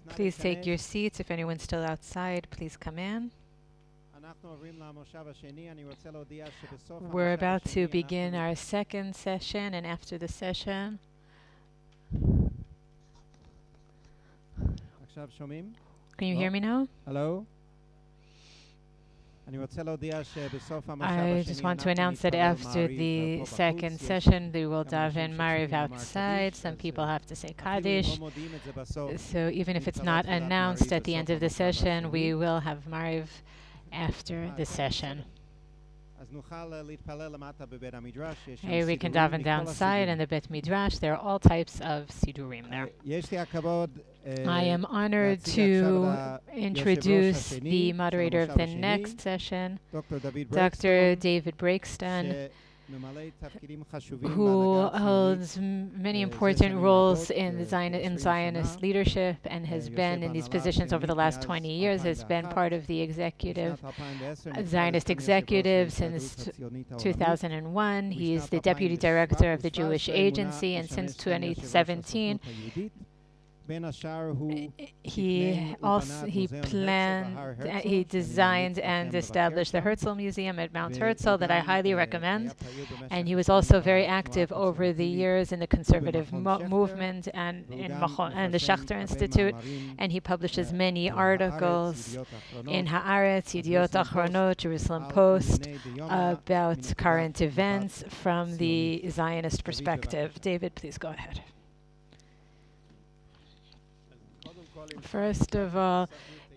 Please take your seats. If anyone's still outside, please come in. We're about to begin our second session, and after the session, can you hear me now? Hello. I just want to announce that after the second session, they will daven Mariv outside. Some people have to say Kaddish. So even if it's not announced at the end of the session, we will have Mariv after the session. Hey, we can daven downside in the Bet Midrash. There are all types of sidurim there. I am honored to introduce the moderator of the next session, Dr. David Breakston, who holds many important roles in Zionist leadership and has been in these positions over the last 20 years, has been part of the Zionist executive since 2001. He's the deputy director of the Jewish Agency, and since 2017, he designed and established the Herzl Museum at Mount Herzl that I highly recommend. And he was also very active over the years in the conservative movement and in the Schachter Institute. And he publishes many articles in Haaretz, Yediot Achronot, Jerusalem Post about current events from the Zionist perspective. David, please go ahead. First of all,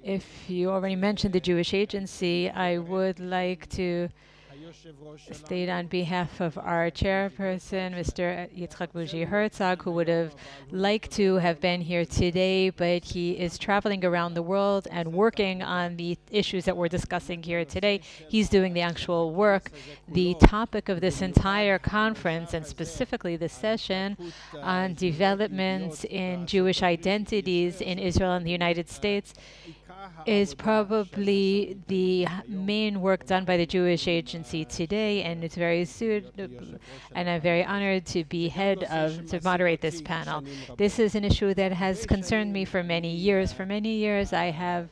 if you already mentioned the Jewish Agency, I would like to state on behalf of our chairperson, Mr. Yitzchak Bougie Herzog, who would have liked to have been here today, but he is traveling around the world and working on the issues that we're discussing here today. He's doing the actual work. The topic of this entire conference, and specifically the session on developments in Jewish identities in Israel and the United States, is probably the main work done by the Jewish Agency today, and it's very suitable, and I'm very honored to be to moderate this panel. This is an issue that has concerned me for many years. For many years, I have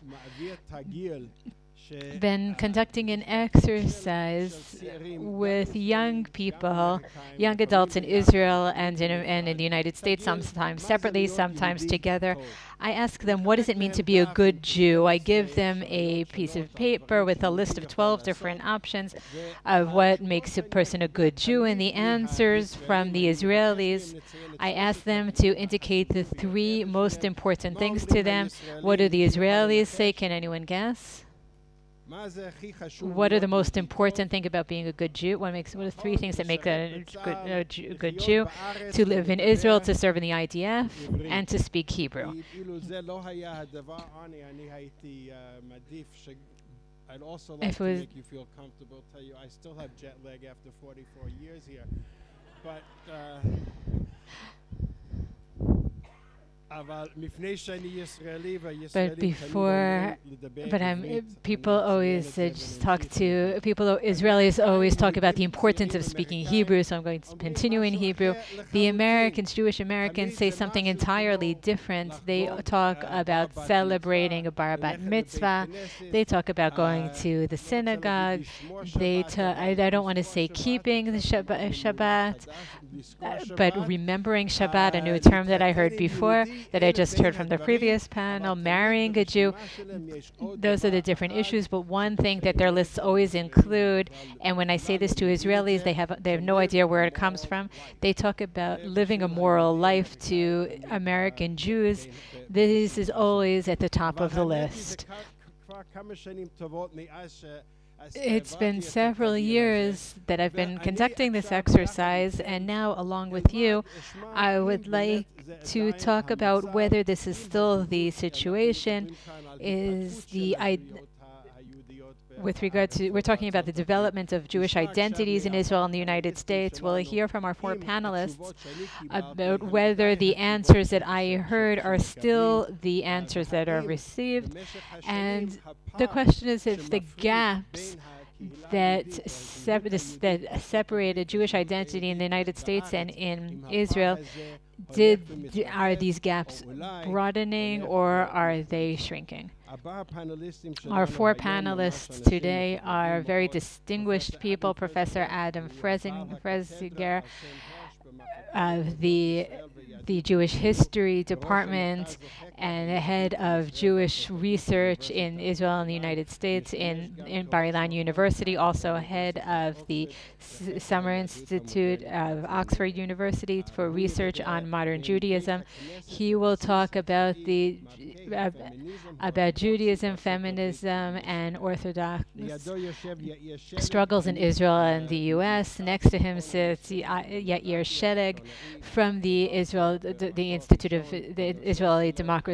been conducting an exercise with young people, young adults in Israel and in the United States, sometimes separately, sometimes together. I ask them, what does it mean to be a good Jew? I give them a piece of paper with a list of 12 different options of what makes a person a good Jew, and the answers from the Israelis, I ask them to indicate the three most important things to them. What do the Israelis say? Can anyone guess? What are the most important thing about being a good Jew? What are three things that make a good Jew? To live in Israel, to serve in the IDF, and to speak Hebrew. I'd also like to make you feel comfortable, tell you I still have jet lag after 44 years here. But Israelis always talk about the importance of speaking Hebrew, so I'm going to continue in Hebrew. The Americans, Jewish Americans, say something entirely different. They talk about celebrating a bar bat mitzvah. They talk about going to the synagogue. I don't want to say keeping the Shabbat, but remembering Shabbat, a new term that I heard before, that I just heard from the previous panel, marrying a Jew. Those are the different issues, but one thing that their lists always include, and when I say this to Israelis, they have no idea where it comes from. They talk about living a moral life to American Jews. This is always at the top of the list. It's been several years that I've been conducting this exercise, and now, along with you, I would like to talk about whether this is still the situation. With regard to, we're talking about the development of Jewish identities in Israel and the United States. We'll hear from our four panelists about whether the answers that I heard are still the answers that are received. And the question is if the gaps that separated Jewish identity in the United States and in Israel, Are these gaps broadening or are they shrinking? Our four panelists today are very distinguished people. Professor Adam Fresinger of the Jewish History Department and the head of Jewish research in Israel and the United States in Bar Ilan University, also head of the Summer Institute of Oxford University for research on modern Judaism. He will talk about about Judaism, feminism, and Orthodox struggles in Israel and the U.S. Next to him sits Yair Sheleg from the Institute of the Israeli Democracy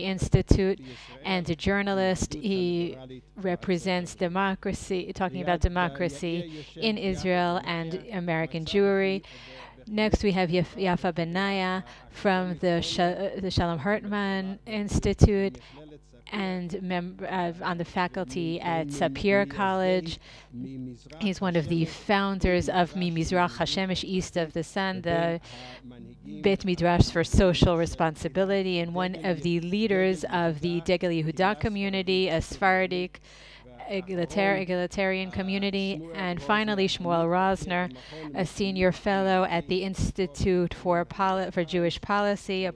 Institute, and a journalist. He represents democracy, talking about democracy in Israel and American Jewry. Next, we have Yafa Benaya from the Shalom Hartman Institute and on the faculty at Sapir College. He's one of the founders of Mimizrach Hashemish, East of the Sun, the Beit Midrash for Social Responsibility, and one of the leaders of the Degel Yehuda community, a Sephardic egalitarian community. And finally, Shmuel Rosner, a senior fellow at the Institute for Jewish Policy, a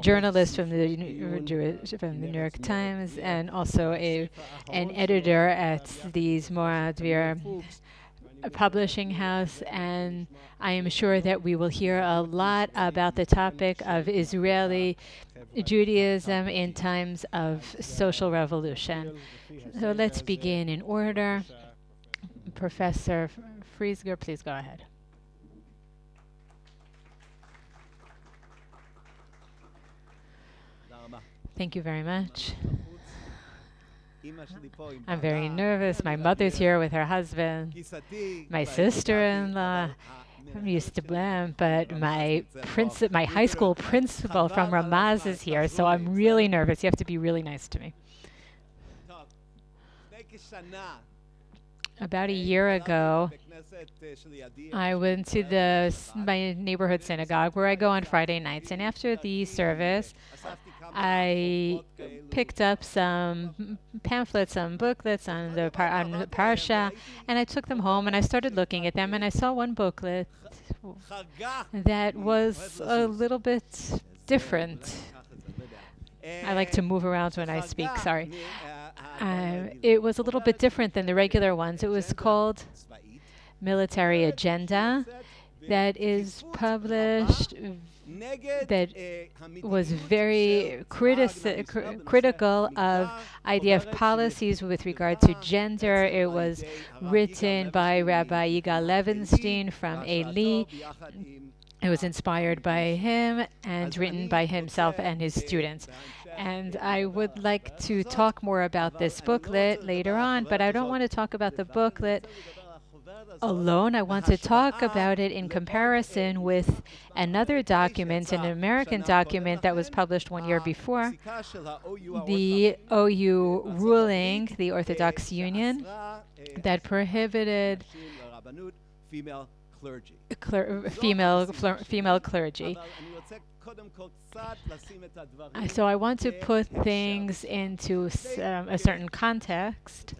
journalist from the New York Times, and also an editor at the Zmora Dvir publishing house. And I am sure that we will hear a lot about the topic of Israeli Judaism in times of social revolution. So let's begin in order. Professor Fresinger, please go ahead. Thank you very much. I'm very nervous. My mother's here with her husband. My sister-in-law, I'm used to them, but my high school principal from Ramaz is here, so I'm really nervous. You have to be really nice to me. About a year ago, I went to my neighborhood synagogue where I go on Friday nights, and after the service, I picked up some pamphlets, some booklets on the Parsha, and I took them home and I started looking at them, and I saw one booklet that was a little bit different. I like to move around when I speak, sorry. It was a little bit different than the regular ones. It was called Military Agenda, that is published, that was very critical of IDF policies with regard to gender. It was written by Rabbi Yigal Levinstein from Eli. It was inspired by him and written by himself and his students. And I would like to talk more about this booklet later on, but I don't want to talk about the booklet alone. I want to talk about it in comparison with another document, an American document that was published 1 year before, the OU ruling, the Orthodox Union, that prohibited female clergy. So I want to put things into a certain context.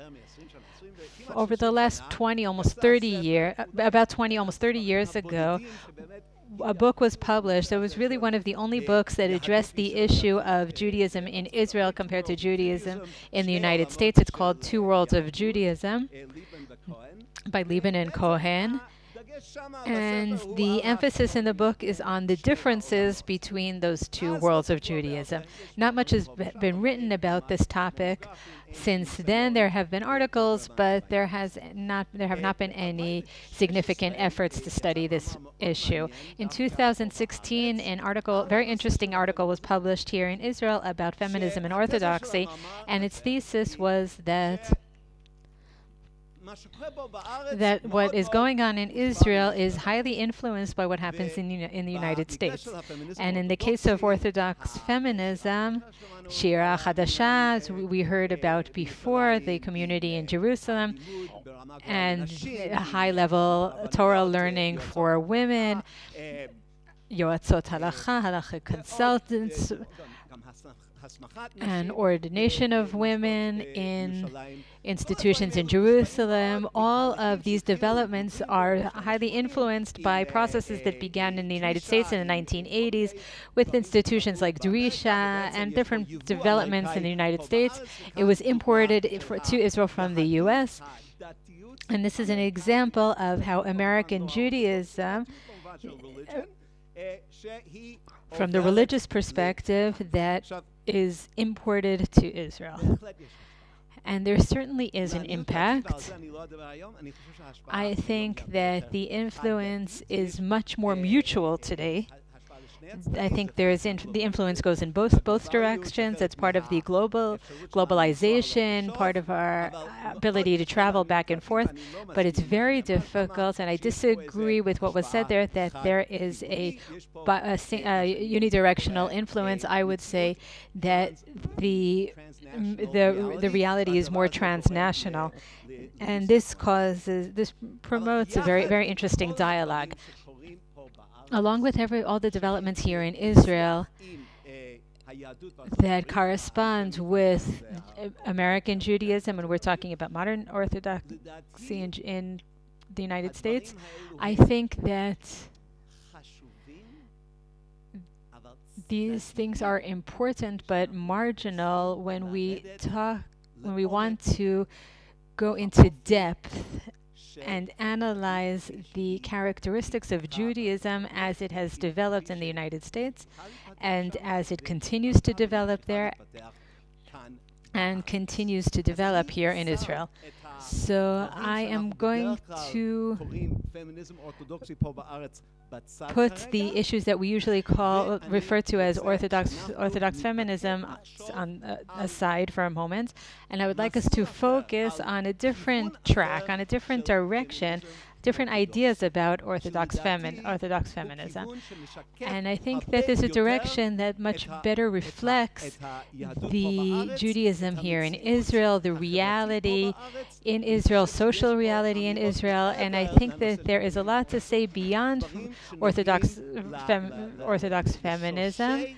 Over the last 20, almost 30 years, almost 30 years ago, a book was published that was really one of the only books that addressed the issue of Judaism in Israel compared to Judaism in the United States. It's called Two Worlds of Judaism by Lieben and Cohen. And the emphasis in the book is on the differences between those two worlds of Judaism. Not much has been written about this topic since then. There have been articles, but there have not been any significant efforts to study this issue. In 2016, very interesting article was published here in Israel about feminism and orthodoxy, and its thesis was that what is going on in Israel is highly influenced by what happens in the United States. And in the case of Orthodox feminism, Shira Chadasha, as we heard about before, the community in Jerusalem, and high-level Torah learning for women, yoatzot halacha, halachic consultants, and ordination of women in institutions in Jerusalem. All of these developments are highly influenced by processes that began in the United States in the 1980s with institutions like Drisha and different developments in the United States. It was imported to Israel from the US. And this is an example of how American Judaism, from the religious perspective, that is imported to Israel. And there certainly is an impact. I think that the influence is much more mutual today. I think there is the influence goes in both directions. It's part of the globalization, part of our ability to travel back and forth. But it's very difficult, and I disagree with what was said there, that there is a unidirectional influence. I would say that the reality is more transnational, and this promotes a very interesting dialogue. Along with all the developments here in Israel that correspond with American Judaism, and we're talking about modern Orthodoxy in the United States, I think that these things are important but marginal when we want to go into depth and analyze the characteristics of Judaism as it has developed in the United States and as it continues to develop there and continues to develop here in Israel. So I am going to put the issues that we usually refer to as Orthodox feminism aside for a moment, and I would like us to focus on a different track, on a different direction, different ideas about Orthodox feminism. And I think that there's a direction that much better reflects the Judaism here in Israel, the reality in Israel, social reality in Israel, and I think that there is a lot to say beyond Orthodox feminism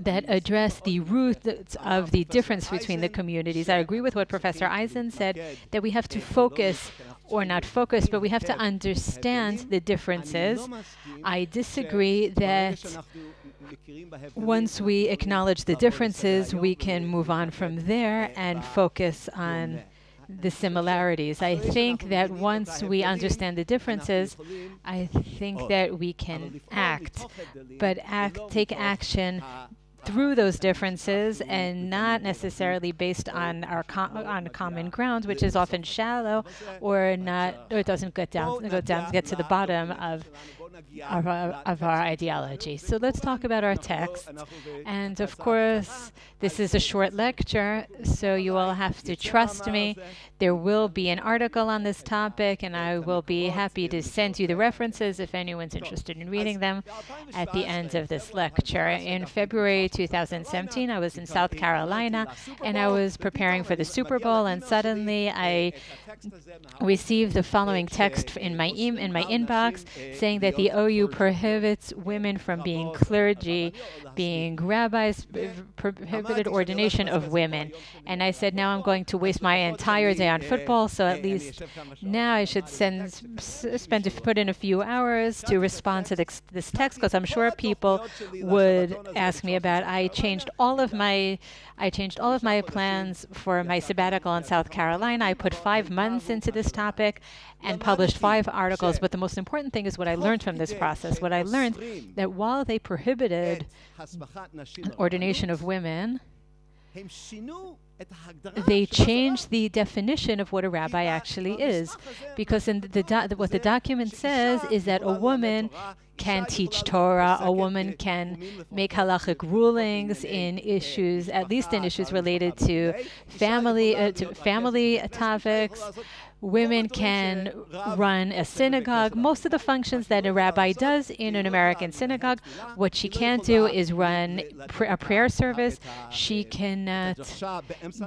that address the roots of the difference between the communities. I agree with what Professor Eisen said, that we have to focus, or not focus, but we have to understand the differences. I disagree that once we acknowledge the differences, we can move on from there and focus on the similarities. I think that once we understand the differences, I think that we can act, but take action through those differences and not necessarily based on on common ground, which is often shallow or it doesn't get to the bottom of our ideology. So let's talk about our text. And of course, this is a short lecture, so you will have to trust me. There will be an article on this topic, and I will be happy to send you the references if anyone's interested in reading them at the end of this lecture. In February 2017, I was in South Carolina, and I was preparing for the Super Bowl, and suddenly I received the following text in my inbox saying that the OU prohibits women from being clergy, being rabbis, prohibited ordination of women. And I said, now I'm going to waste my entire day on football, so at least now I should put in a few hours to respond to this text, because I'm sure people would ask me about it. I changed all of my plans for my sabbatical in South Carolina. I put 5 months into this topic and published 5 articles. But the most important thing is what I learned from this process. What I learned that while they prohibited ordination of women, they changed the definition of what a rabbi actually is. Because in what the document says is that a woman can teach Torah, a woman can make halachic rulings in issues, at least in issues related to family topics. women can run a synagogue. Most of the functions that a rabbi does in an American synagogue, what she can't do is run a prayer service. She cannot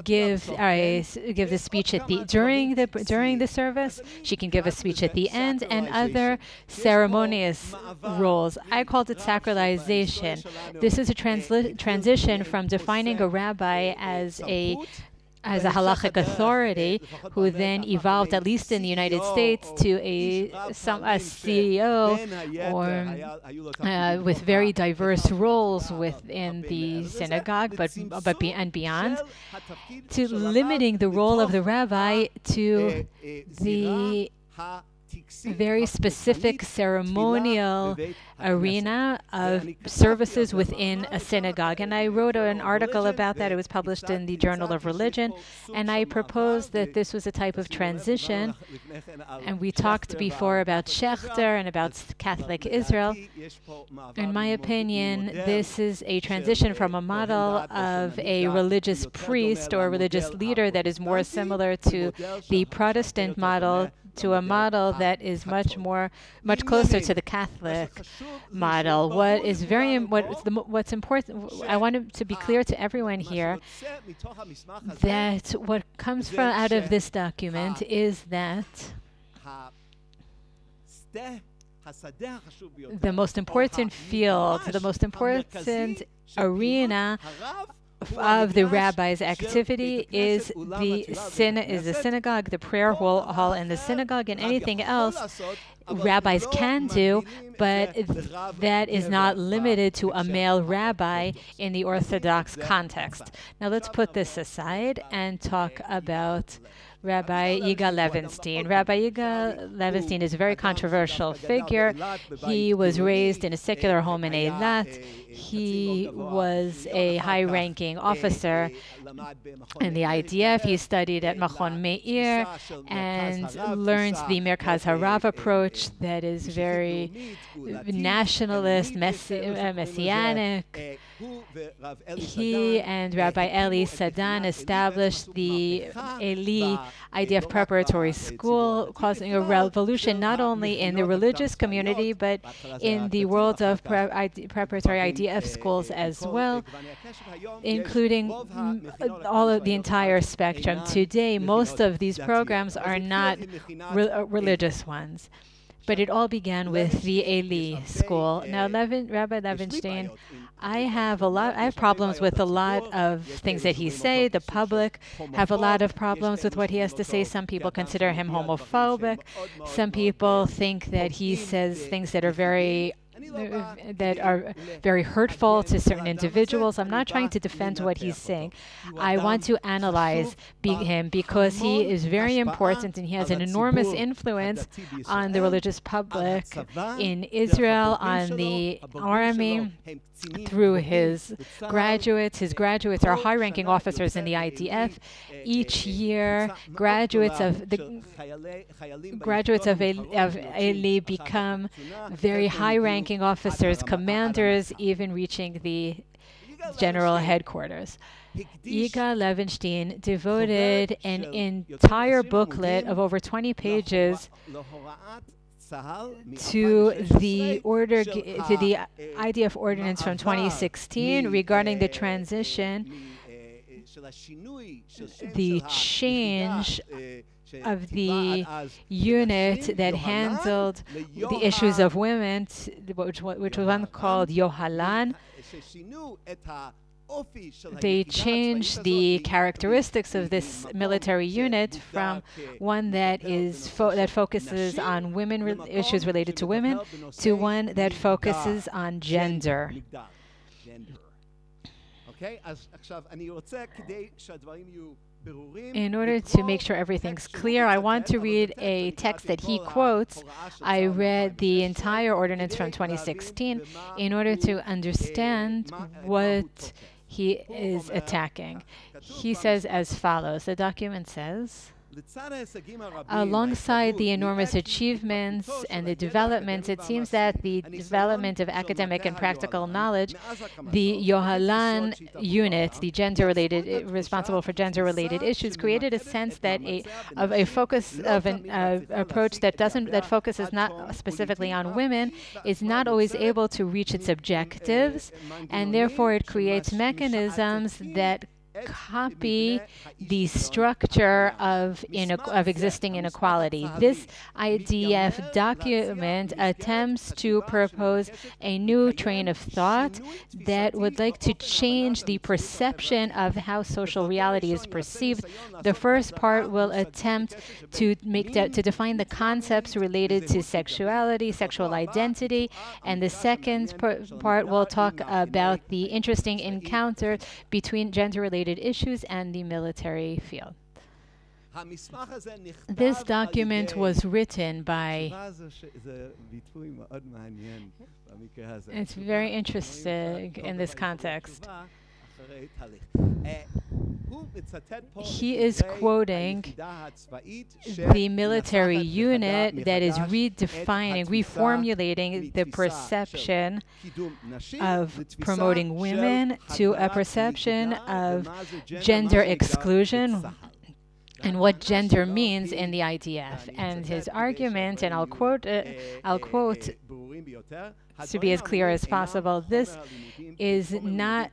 give the speech during the service. She can give a speech at the end and other ceremonious roles. I called it sacralization. This is a transition from defining a rabbi as a halachic authority, who then evolved, at least in the United States, to a CEO or with very diverse roles within the synagogue, and beyond, to limiting the role of the rabbi to the very specific ceremonial arena of services within a synagogue. And I wrote an article about that. It was published in the Journal of Religion. And I proposed that this was a type of transition. And we talked before about Schechter and about Catholic Israel. In my opinion, this is a transition from a model of a religious priest or religious leader that is more similar to the Protestant model, to a model that is much closer to the Catholic model. What's important, I want it to be clear to everyone here that what comes out of this document is that the most important field, the most important arena of the rabbi's activity is the synagogue, the prayer hall in the synagogue, and anything else rabbis can do, but that is not limited to a male rabbi in the Orthodox context. Now let's put this aside and talk about Rabbi Yigal Levinstein. Rabbi Yigal Levinstein is a very controversial figure. He was raised in a secular home in Eilat. He was a high-ranking officer in the IDF. He studied at Machon Meir and learned the Merkaz Harav approach that is very nationalist, messianic. He and Rabbi Eli Sadan established the Eli IDF preparatory school, causing a revolution not only in the religious community, but in the world of preparatory IDF schools as well, including all of the entire spectrum. Today, most of these programs are not religious ones, but it all began with the Eli school. Now, Rabbi Levinstein, I have problems with a lot of things that he says. The public have a lot of problems with what he has to say. Some people consider him homophobic. Some people think that he says things that are very hurtful to certain individuals. I'm not trying to defend what he's saying. I want to analyze him because he is very important and he has an enormous influence on the religious public in Israel, on the army, through his graduates. His graduates are high-ranking officers in the IDF. Each year, graduates of Eli become very high-ranking officers, commanders, even reaching the general headquarters. Yigal Levinstein devoted an entire booklet of over 20 pages to the IDF ordinance from 2016 regarding the transition, the change of the unit that handled the issues of women, which was one called Yohalan. They changed the characteristics of this military unit from one that focuses on issues related to women to one that focuses on gender. In order to make sure everything's clear, I want to read a text that he quotes. I read the entire ordinance from 2016 in order to understand what he is attacking. He says as follows. The document says, Alongside the enormous achievements and the developments, it seems that the development of academic and practical knowledge, the Yohalan unit, the gender-related, responsible for gender-related issues, created a sense that of a focus of an approach that focuses not specifically on women is not always able to reach its objectives, and therefore it creates mechanisms that copy the structure of existing inequality. This IDF document attempts to propose a new train of thought that would like to change the perception of how social reality is perceived. The first part will attempt to define the concepts related to sexuality, sexual identity, and the second part will talk about the interesting encounter between gender-related issues and the military field. This document was written by, it's very interesting in this context. He is quoting the military unit that is redefining, reformulating the perception of promoting women to a perception of gender exclusion and what gender means in the IDF. And his argument, and I'll quote to be as clear as possible, this is not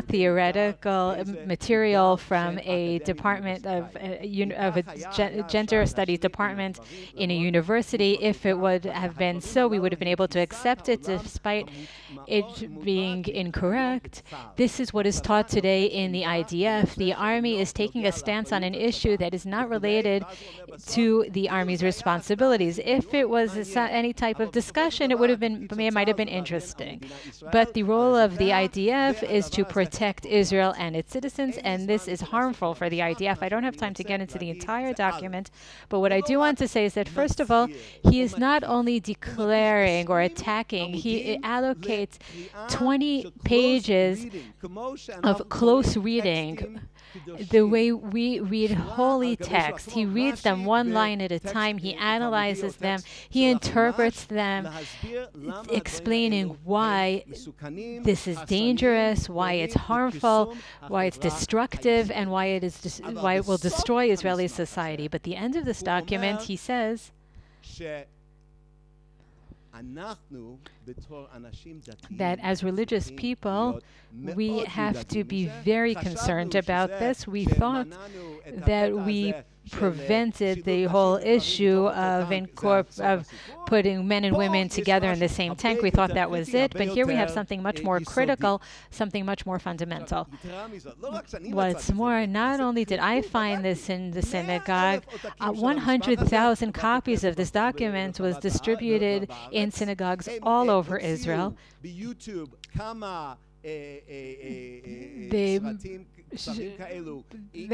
theoretical material from a department of a gender studies department in a university. If it would have been so, we would have been able to accept it despite it being incorrect. This is what is taught today in the IDF. The Army is taking a stance on an issue that is not related to the Army's responsibilities. If it was any type of discussion, it might have been interesting. But the role of the IDF is to protect Israel and its citizens, and this is harmful for the IDF. I don't have time to get into the entire document, but what I do want to say is that, first of all, he is not only declaring or attacking, he allocates 20 pages of close reading. The way we read holy text, he reads them one line at a time, he analyzes them, he interprets them, explaining why this is dangerous, why it's harmful, why it's destructive, and why it will destroy Israeli society. But at the end of this document, he says that as religious people, we have to be very concerned about this. We thought that we prevented the whole issue of putting men and women together in the same tank. We thought that was it, but here we have something much more critical, something much more fundamental. What's more, not only did I find this in the synagogue, 100,000 copies of this document was distributed in synagogues all over Israel. They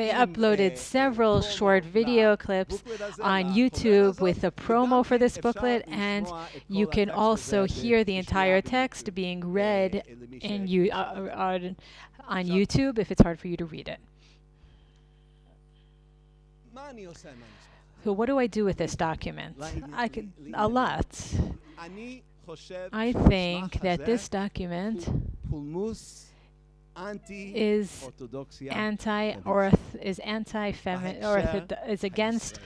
uploaded several short video clips on YouTube with a promo for this booklet, and you can also hear the entire text being read on YouTube if it's hard for you to read it. So what do I do with this document? A lot. I think that this document is against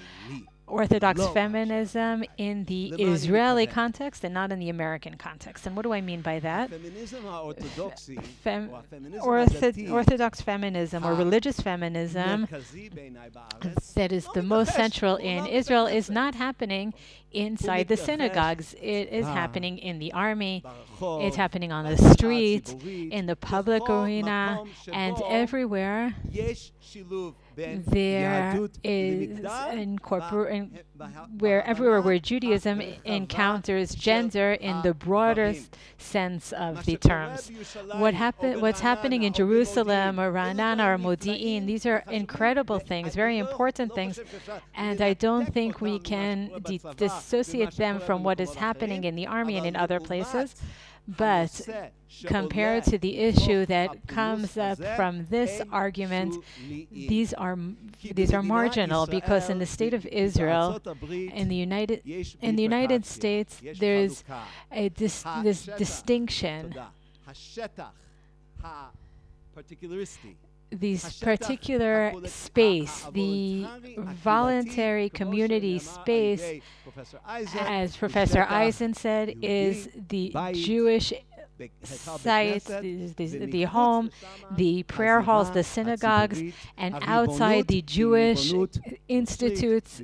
Orthodox feminism in the Israeli context and not in the American context. And what do I mean by that? Orthodox feminism or religious feminism that is the most central in Israel is not happening inside the synagogues. It is happening in the army, it's happening on the street, in the public arena, and everywhere there is everywhere where Judaism encounters gender in the broadest sense of the terms. What's happening in Jerusalem or Ra'anana or Modi'in, these are incredible things, very important things, and I don't think we can dissociate them from what is happening in the army and in other places. But compared to the issue that comes up from this argument, these are marginal, because in the state of Israel, in the United States, there's this distinction. These particular space, the voluntary community space, as Professor Eisen said, is the Jewish sites, the home, the prayer halls, the synagogues, and outside the Jewish institutes.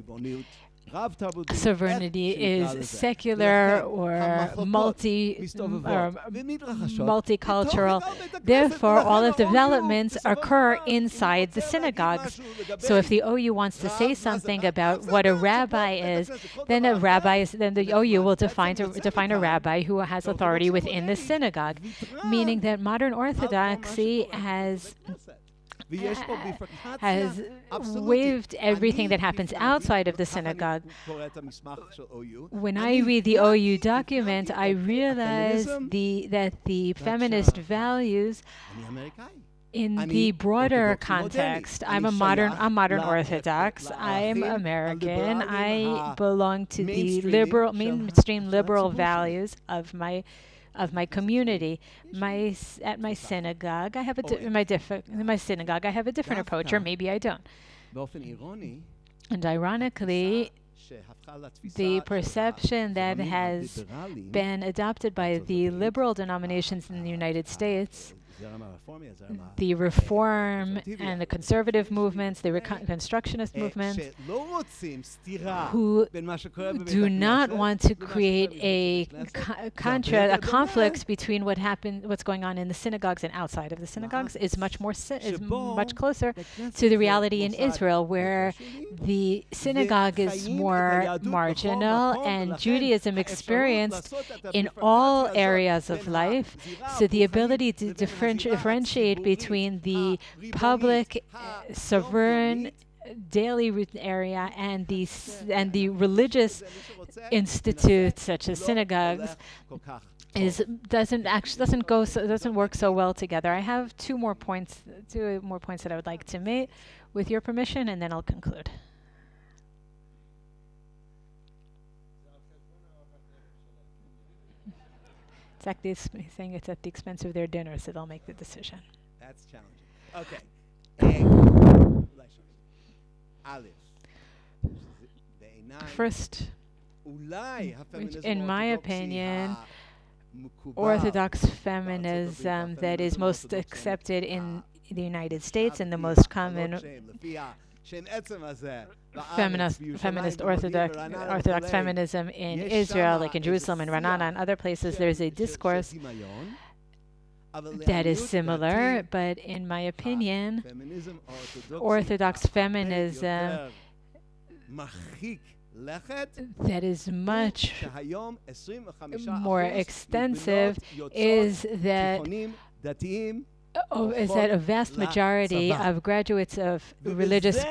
Sovereignty is secular or multicultural. Therefore, all of the developments occur inside the synagogues. So if the OU wants to say something about what a rabbi is, then the OU will define a rabbi who has authority within the synagogue, meaning that modern Orthodoxy has waived everything that happens outside of the synagogue. When I read the OU document, I realize that the feminist values in the broader context. I'm modern Orthodox. I'm American. I belong to the mainstream liberal values of my community. At my synagogue, I have a different approach, or maybe I don't. And ironically, the perception that has been adopted by the liberal denominations in the United States, the reform and the conservative movements, the reconstructionist movements, who do not want to create a conflict between what's going on in the synagogues and outside of the synagogues, is much closer to the reality in Israel, where the synagogue is more marginal and Judaism experienced in all areas of life. So the ability to differentiate between the public, sovereign, daily area and the religious institutes such as synagogues doesn't work so well together. I have two more points that I would like to make, with your permission, and then I'll conclude. Exactly, saying it's at the expense of their dinner, so they'll make the decision. That's challenging. Okay. First, in my opinion, Orthodox feminism that is most accepted in the United States and the most common feminist Orthodox feminism in Israel, like in Jerusalem and Ra'anana and other places, there's a discourse that is similar, but in my opinion, Orthodox feminism that is much more extensive is that a vast majority of graduates of religious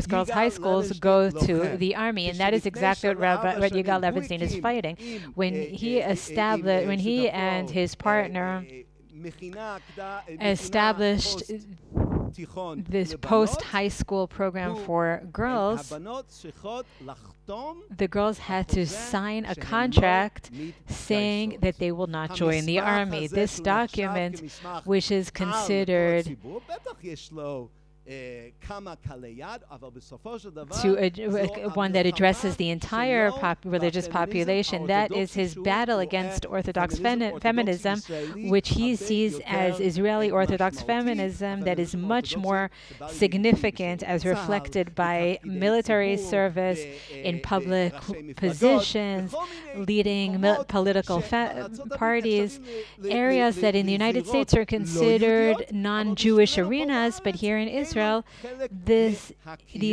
girls' high schools go to the army, and that is exactly what Yigal Levinstein is fighting. When he and his partner established this post-high school program for girls, the girls had to sign a contract saying that they will not join the army. This document, which is considered one that addresses the entire religious population, that is his battle against Orthodox feminism, which he sees as Israeli Orthodox feminism that is much more significant, as reflected by military service in public positions, leading political parties, areas that in the United States are considered non-Jewish arenas, but here in Israel, these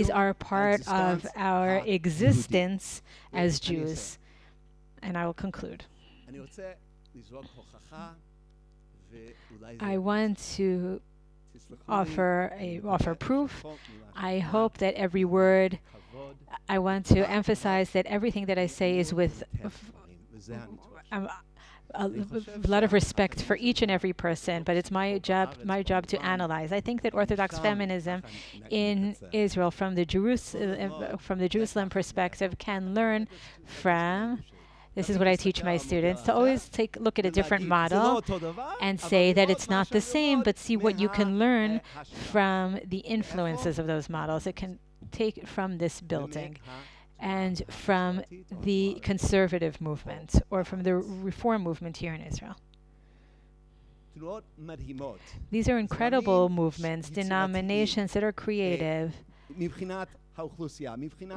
are part of our existence as Jews. And I will conclude. I want to offer proof. I hope that every word, I want to emphasize that everything that I say is with a lot of respect for each and every person, but it's my job to analyze. I think that Orthodox feminism in Israel, from the Jerusalem perspective, can learn from. This is what I teach my students, to always look at a different model and say that it's not the same, but see what you can learn from the influences of those models. It can take from this building and from the conservative movement or from the reform movement here in Israel. These are incredible movements, denominations that are creative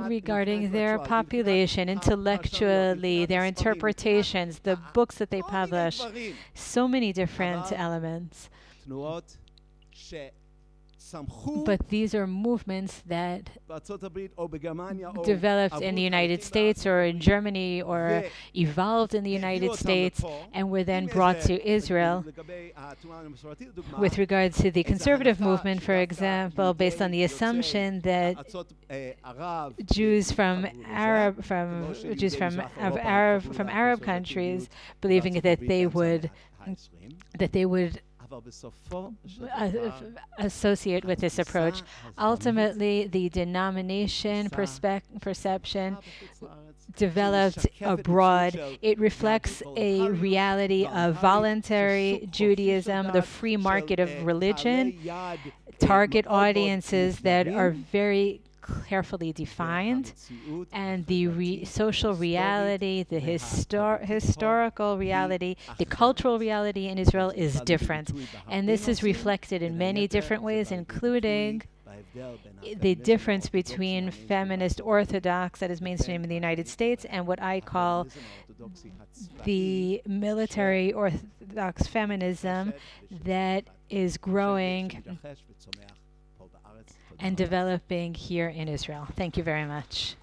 regarding their population, intellectually, their interpretations, the books that they publish, so many different elements. But these are movements that developed in the United States or in Germany or evolved in the United States and were then brought to Israel. With regard to the conservative movement, for example, based on the assumption that Jews from Arab countries, believing that they would associate with this approach. Ultimately, the denomination perception developed abroad. It reflects a reality of voluntary Judaism, the free market of religion, target audiences that are very carefully defined, and the social reality, the historical reality, the cultural reality in Israel is different. And this is reflected in many different ways, including the difference between feminist orthodox, that is mainstream in the United States, and what I call the military orthodox feminism that is growing and developing here in Israel. Thank you very much.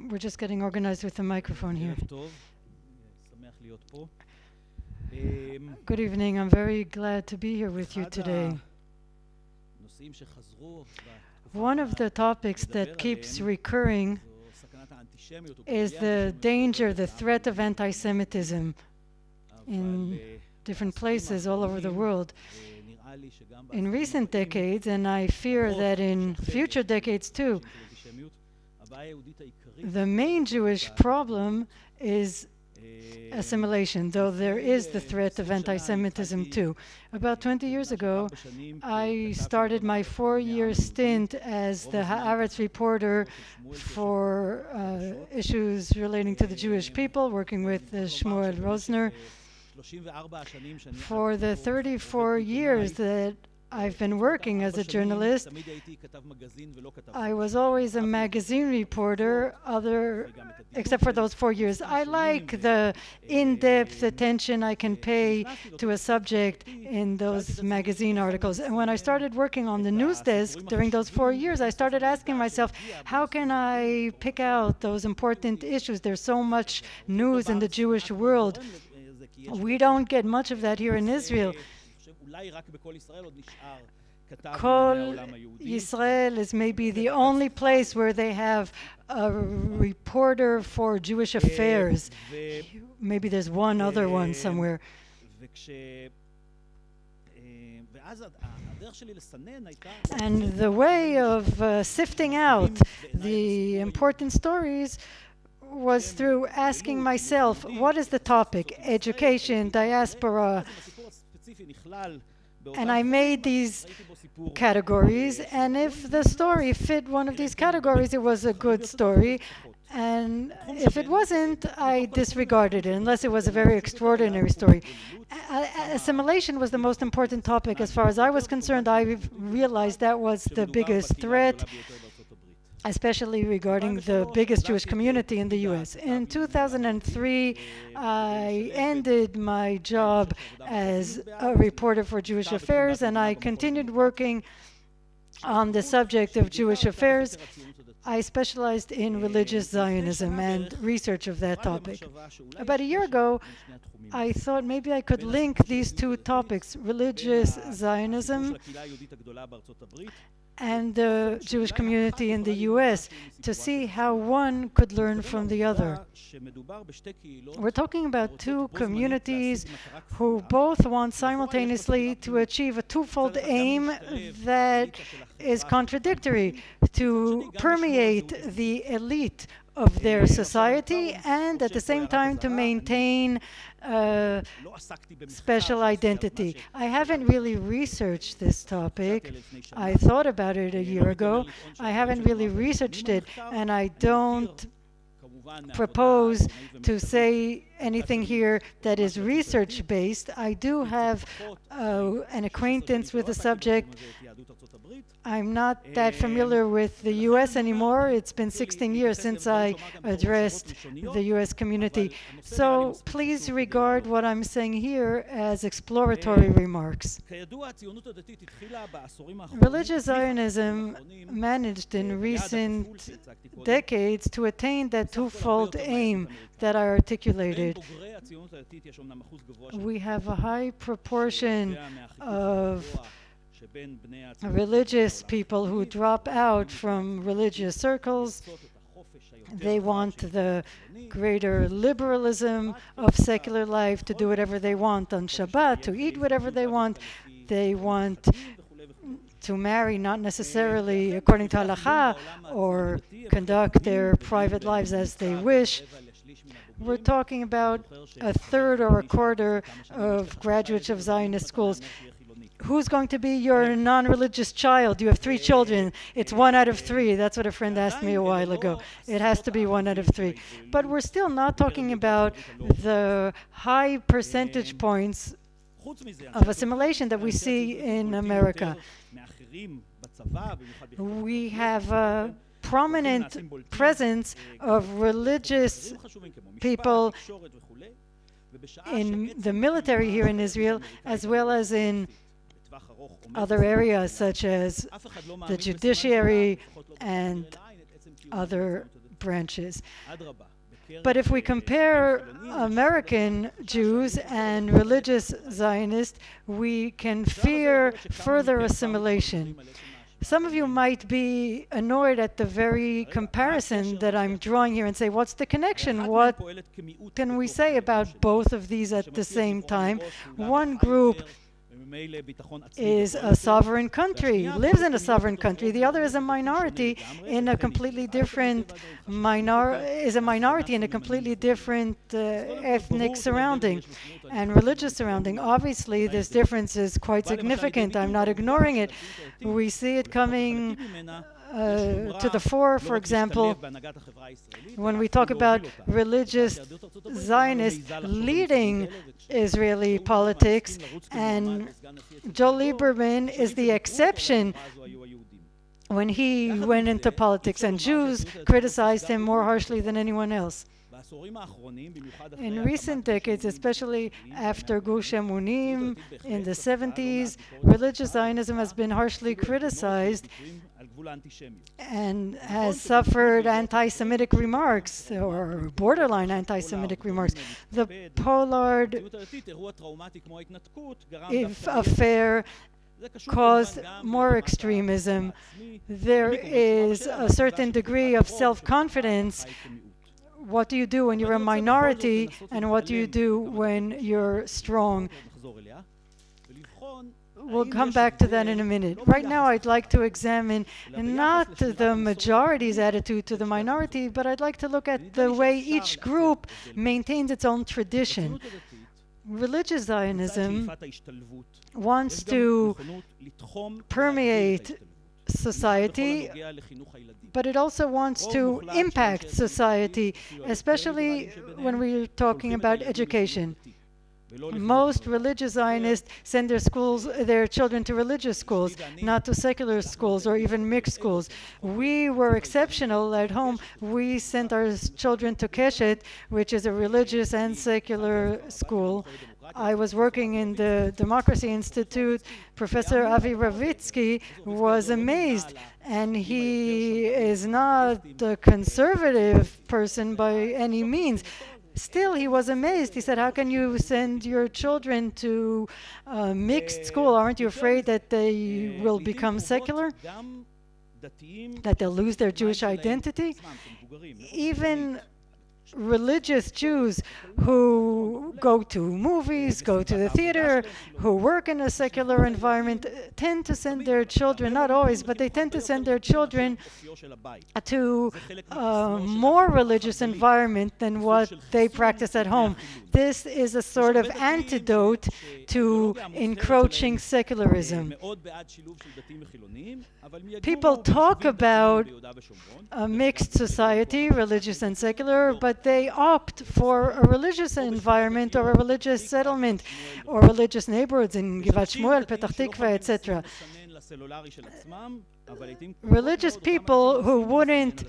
We're just getting organized with the microphone here. Good evening. I'm very glad to be here with you today. One of the topics that keeps recurring is the danger, the threat of anti-Semitism in different places all over the world. In recent decades, and I fear that in future decades too, the main Jewish problem is assimilation, though there is the threat of anti-Semitism too. About 20 years ago, I started my 4-year stint as the Haaretz reporter for issues relating to the Jewish people, working with Shmuel Rosner. For the 34 years that I've been working as a journalist, I was always a magazine reporter, except for those 4 years. I like the in-depth attention I can pay to a subject in those magazine articles. And when I started working on the news desk during those 4 years, I started asking myself, how can I pick out those important issues? There's so much news in the Jewish world. We don't get much of that here in Israel. Kol Yisrael is maybe the only place where they have a reporter for Jewish affairs. Maybe there's one other one somewhere. And the way of sifting out the important stories was through asking myself, what is the topic? Education, diaspora. And I made these categories, and if the story fit one of these categories, it was a good story. And if it wasn't, I disregarded it, unless it was a very extraordinary story. Assimilation was the most important topic. As far as I was concerned, I realized that was the biggest threat, especially regarding the biggest Jewish community in the US. In 2003, I ended my job as a reporter for Jewish affairs, and I continued working on the subject of Jewish affairs I specialized in religious Zionism and research of that topic. About a year ago, I thought maybe I could link these two topics, religious Zionism and the Jewish community in the US, to see how one could learn from the other. We're talking about two communities who both want simultaneously to achieve a twofold aim that is contradictory: to permeate the elite of their society and at the same time to maintain special identity. I haven't really researched this topic. I thought about it a year ago. I haven't really researched it, and I don't propose to say anything here that is research-based. I do have an acquaintance with the subject. I'm not that familiar with the US anymore. It's been 16 years since I addressed the US community. So please regard what I'm saying here as exploratory remarks. Religious Zionism managed in recent decades to attain that twofold aim that I articulated. We have a high proportion of religious people who drop out from religious circles. They want the greater liberalism of secular life, to do whatever they want on Shabbat, to eat whatever they want. They want to marry not necessarily according to halakha or conduct their private lives as they wish. We're talking about a third or a quarter of graduates of Zionist schools. Who's going to be your non-religious child? You have 3 children. It's 1 out of 3. That's what a friend asked me a while ago. It has to be 1 out of 3. But we're still not talking about the high percentage points of assimilation that we see in America. We have a prominent presence of religious people in the military here in Israel, as well as in other areas such as the judiciary and other branches. But if we compare American Jews and religious Zionists, we can fear further assimilation. Some of you might be annoyed at the very comparison that I'm drawing here and say, what's the connection? What can we say about both of these at the same time? One group is a sovereign country, lives in a sovereign country. The other is a minority in a completely different minority in a completely different ethnic surrounding and religious surrounding. Obviously, this difference is quite significant. I'm not ignoring it. We see it coming to the fore, for example, when we talk about religious Zionists leading Israeli politics, and Joe Lieberman is the exception when he went into politics, and Jews criticized him more harshly than anyone else. In recent decades, especially after Gush Emunim in the 70s, religious Zionism has been harshly criticized and has suffered anti-Semitic remarks or borderline anti-Semitic remarks. The Pollard affair caused more extremism. There is a certain degree of self-confidence. What do you do when you're a minority, and what do you do when you're strong? We'll come back to that in a minute. Right now, I'd like to examine not the majority's attitude to the minority, but I'd like to look at the way each group maintains its own tradition. Religious Zionism wants to permeate society, but it also wants to impact society, especially when we're talking about education. Most religious Zionists send their children to religious schools, not to secular schools or even mixed schools. We were exceptional at home. We sent our children to Keshet, which is a religious and secular school. I was working in the Democracy Institute. Professor Avi Ravitsky was amazed, and he is not a conservative person by any means. Still, he was amazed. He said, how can you send your children to mixed school? Aren't you afraid that they will become secular? That they'll lose their Jewish identity? Even religious Jews who go to movies, go to the theater, who work in a secular environment, tend to send their children, not always, but they tend to send their children to a more religious environment than what they practice at home. This is a sort of antidote to encroaching secularism. People talk about a mixed society, religious and secular, but they opt for a religious environment or a religious settlement or religious neighborhoods in Givat Shmuel, Petach Tikva, etc. Religious people who wouldn't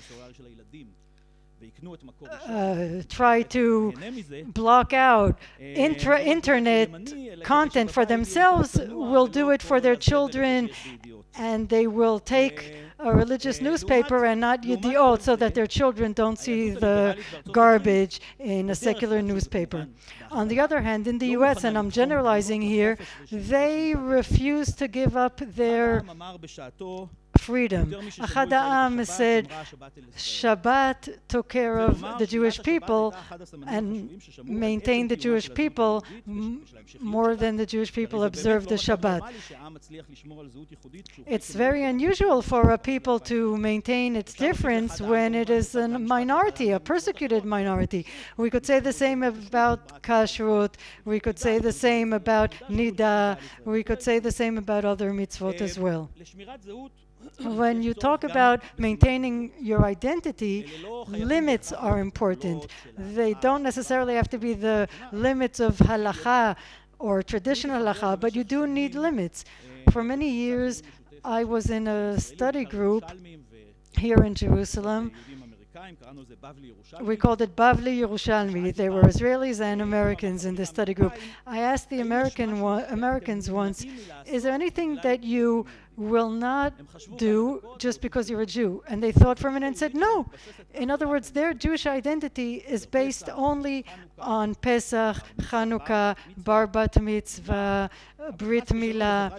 try to block out internet content for themselves will do it for their children, and they will take a religious newspaper and not Yediot so that their children don't see the garbage in a secular newspaper. On the other hand, in the US, and I'm generalizing here, they refuse to give up their freedom. Ahad Ha'am said Shabbat took care of the Jewish people and maintained the Jewish people more than the Jewish people observed the Shabbat. It's very unusual for a people to maintain its difference when it is a minority, a persecuted minority. We could say the same about kashrut, we could say the same about nida, we could say the same about other mitzvot as well. When you talk about maintaining your identity, limits are important. They don't necessarily have to be the limits of halacha or traditional halacha, but you do need limits. For many years, I was in a study group here in Jerusalem. We called it Bavli Yerushalmi. There were Israelis and Americans in the study group. I asked the Americans once, is there anything that you will not do just because you're a Jew? And they thought for a minute and said no. In other words, their Jewish identity is based only on Pesach, Chanukah, Bar Bat Mitzvah, Brit Milah.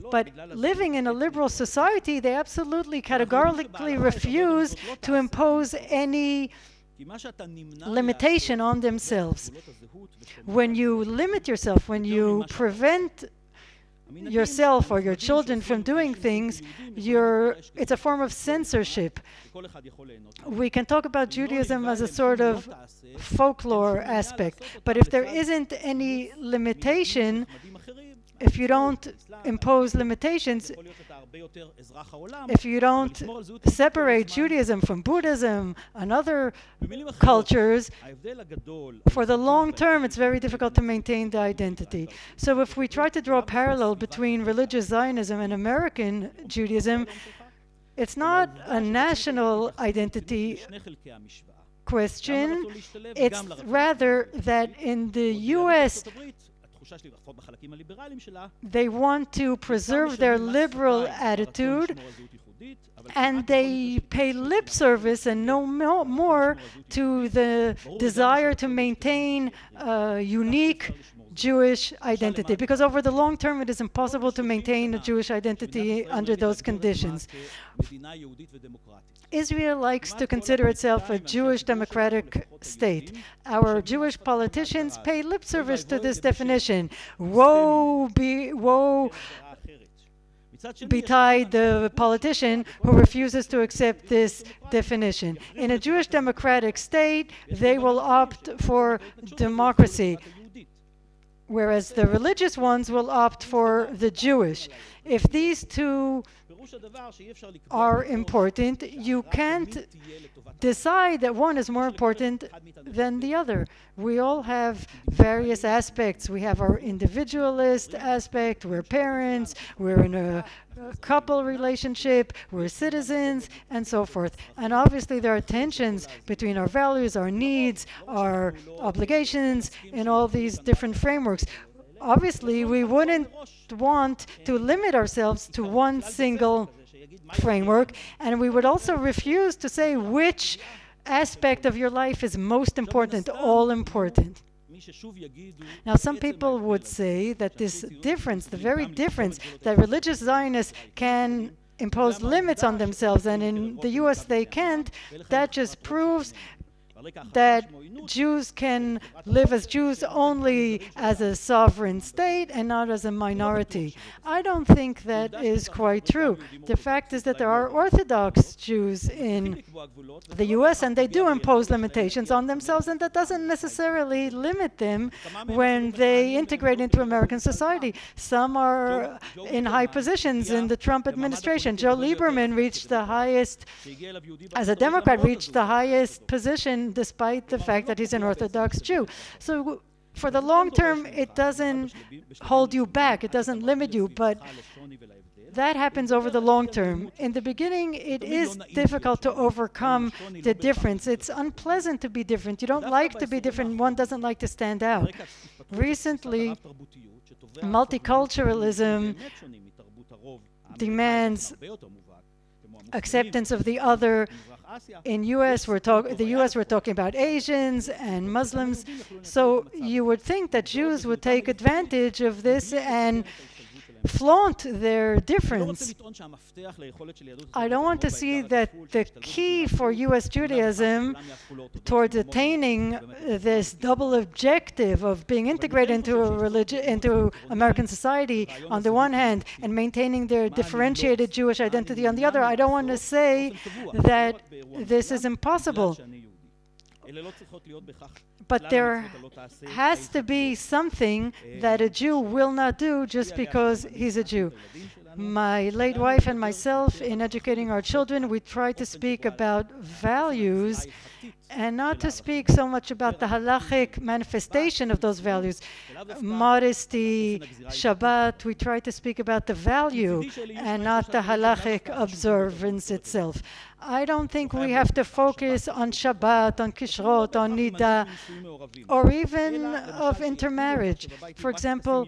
But living in a liberal society, they absolutely categorically refuse to impose any limitation on themselves. When you limit yourself, when you prevent yourself or your children from doing things, it's a form of censorship. We can talk about Judaism as a sort of folklore aspect, but if there isn't any limitation, if you don't impose limitations, if you don't separate Judaism from Buddhism and other cultures, for the long term, it's very difficult to maintain the identity. So if we try to draw a parallel between religious Zionism and American Judaism, it's not a national identity question. It's rather that in the US, they want to preserve their liberal attitude, and they pay lip service and no more to the desire to maintain a unique Jewish identity, because over the long term it is impossible to maintain a Jewish identity under those conditions. Israel likes to consider itself a Jewish democratic state. Our Jewish politicians pay lip service to this definition. Woe betide the politician who refuses to accept this definition. In a Jewish democratic state, they will opt for democracy, whereas the religious ones will opt for the Jewish. If these two are important, you can't decide that one is more important than the other. We all have various aspects. We have our individualist aspect, we're parents, we're in a couple relationship, we're citizens, and so forth. And obviously there are tensions between our values, our needs, our obligations in all these different frameworks. Obviously, we wouldn't want to limit ourselves to one single framework, and we would also refuse to say which aspect of your life is most important, all important. Now, some people would say that this difference, the very difference that religious Zionists can impose limits on themselves, and in the US they can't, that just proves that Jews can live as Jews only as a sovereign state and not as a minority. I don't think that is quite true. The fact is that there are Orthodox Jews in the US, and they do impose limitations on themselves, and that doesn't necessarily limit them when they integrate into American society. Some are in high positions in the Trump administration. Joe Lieberman reached the highest, as a Democrat, reached the highest position despite the fact that he's an Orthodox Jew. So for the long term, it doesn't hold you back, it doesn't limit you, but that happens over the long term. In the beginning, it is difficult to overcome the difference. It's unpleasant to be different. You don't like to be different. One doesn't like to stand out. Recently, multiculturalism demands acceptance of the other. In the US, we're talking about Asians and Muslims. So you would think that Jews would take advantage of this and flaunt their difference. I don't want to see that the key for US Judaism towards attaining this double objective of being integrated into American society on the one hand and maintaining their differentiated Jewish identity on the other. I don't want to say that this is impossible. But there has to be something that a Jew will not do just because he's a Jew. My late wife and myself, in educating our children, we try to speak about values and not to speak so much about the halachic manifestation of those values. Modesty, Shabbat, we try to speak about the value and not the halachic observance itself. I don't think we have to focus on Shabbat, on Kishrot, on Nida, or even of intermarriage. For example,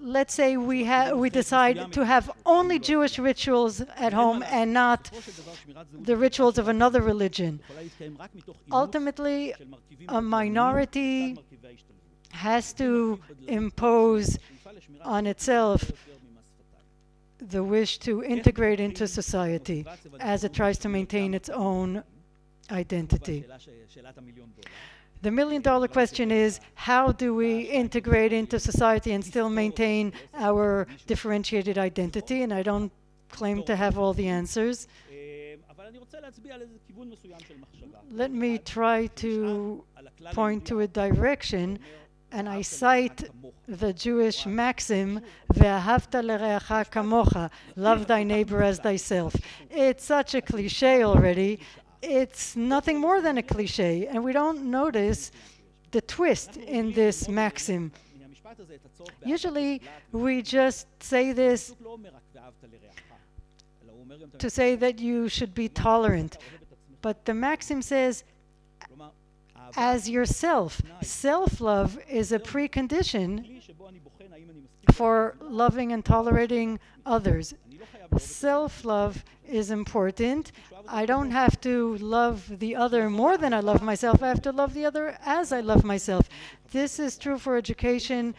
let's say we decide to have only Jewish rituals at home and not the rituals of another religion. Ultimately, a minority has to impose on itself the wish to integrate into society as it tries to maintain its own identity. The million-dollar question is, how do we integrate into society and still maintain our differentiated identity? And I don't claim to have all the answers. Let me try to point to a direction, and I cite the Jewish maxim, "Ve'ahavta l'reacha kamocha," love thy neighbor as thyself. It's such a cliche already. It's nothing more than a cliche, and we don't notice the twist in this maxim. Usually, we just say this to say that you should be tolerant, but the maxim says, as yourself. Self-love is a precondition for loving and tolerating others. Self-love is important. I don't have to love the other more than I love myself. I have to love the other as I love myself. This is true for education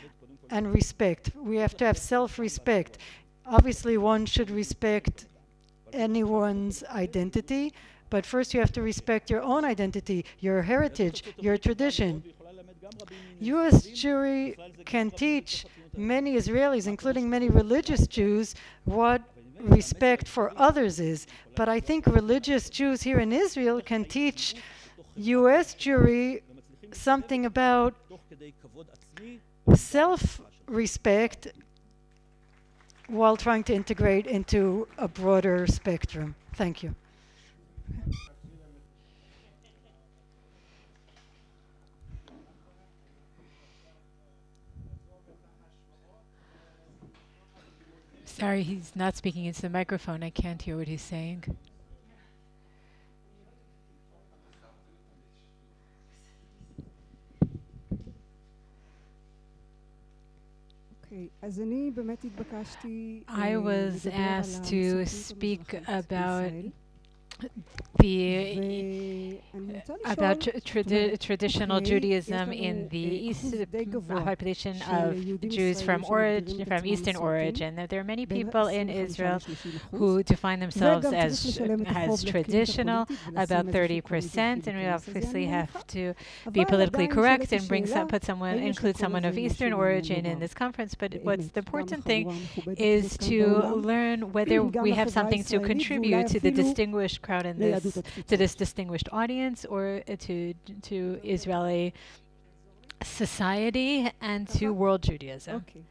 and respect. We have to have self-respect. Obviously, one should respect anyone's identity, but first you have to respect your own identity, your heritage, your tradition. U.S. Jewry can teach many Israelis, including many religious Jews, what respect for others is. But I think religious Jews here in Israel can teach U.S. Jewry something about self-respect while trying to integrate into a broader spectrum. Thank you. Sorry, he's not speaking into the microphone. I can't hear what he's saying. I was asked to speak about traditional Judaism in the East, population of Jews from Eastern origin. There are many people in Israel who define themselves as traditional, about 30%, and we obviously have to be politically correct and include someone of Eastern origin in this conference. But what's the important thing is to learn whether we have something to contribute to the distinguished crowd in this distinguished audience, or to Israeli society and to world Judaism. Okay.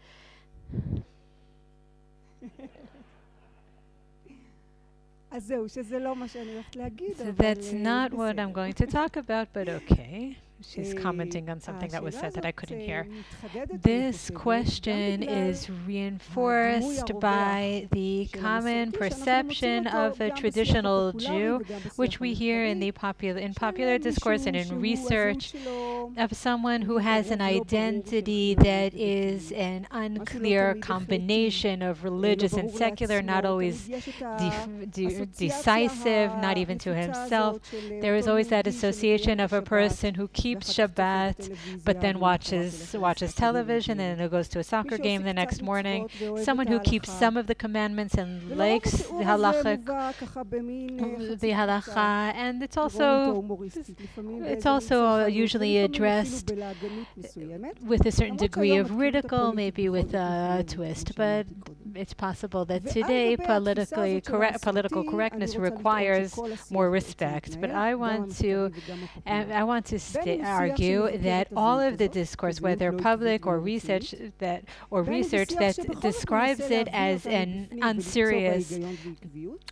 So that's not what I'm going to talk about, but okay. She's commenting on something that was said that I couldn't hear. This question is reinforced by the common perception of a traditional Jew, which we hear in popular discourse and in research, of someone who has an identity that is an unclear combination of religious and secular, not always decisive, not even to himself. There is always that association of a person who keeps Shabbat, but then watches television, and then goes to a soccer game the next morning. Someone who keeps some of the commandments and likes the halacha, and it's also usually addressed with a certain degree of ridicule, maybe with a twist. But it's possible that today political correctness requires more respect. But I want to argue that all of the discourse, whether public or research that describes it as an unserious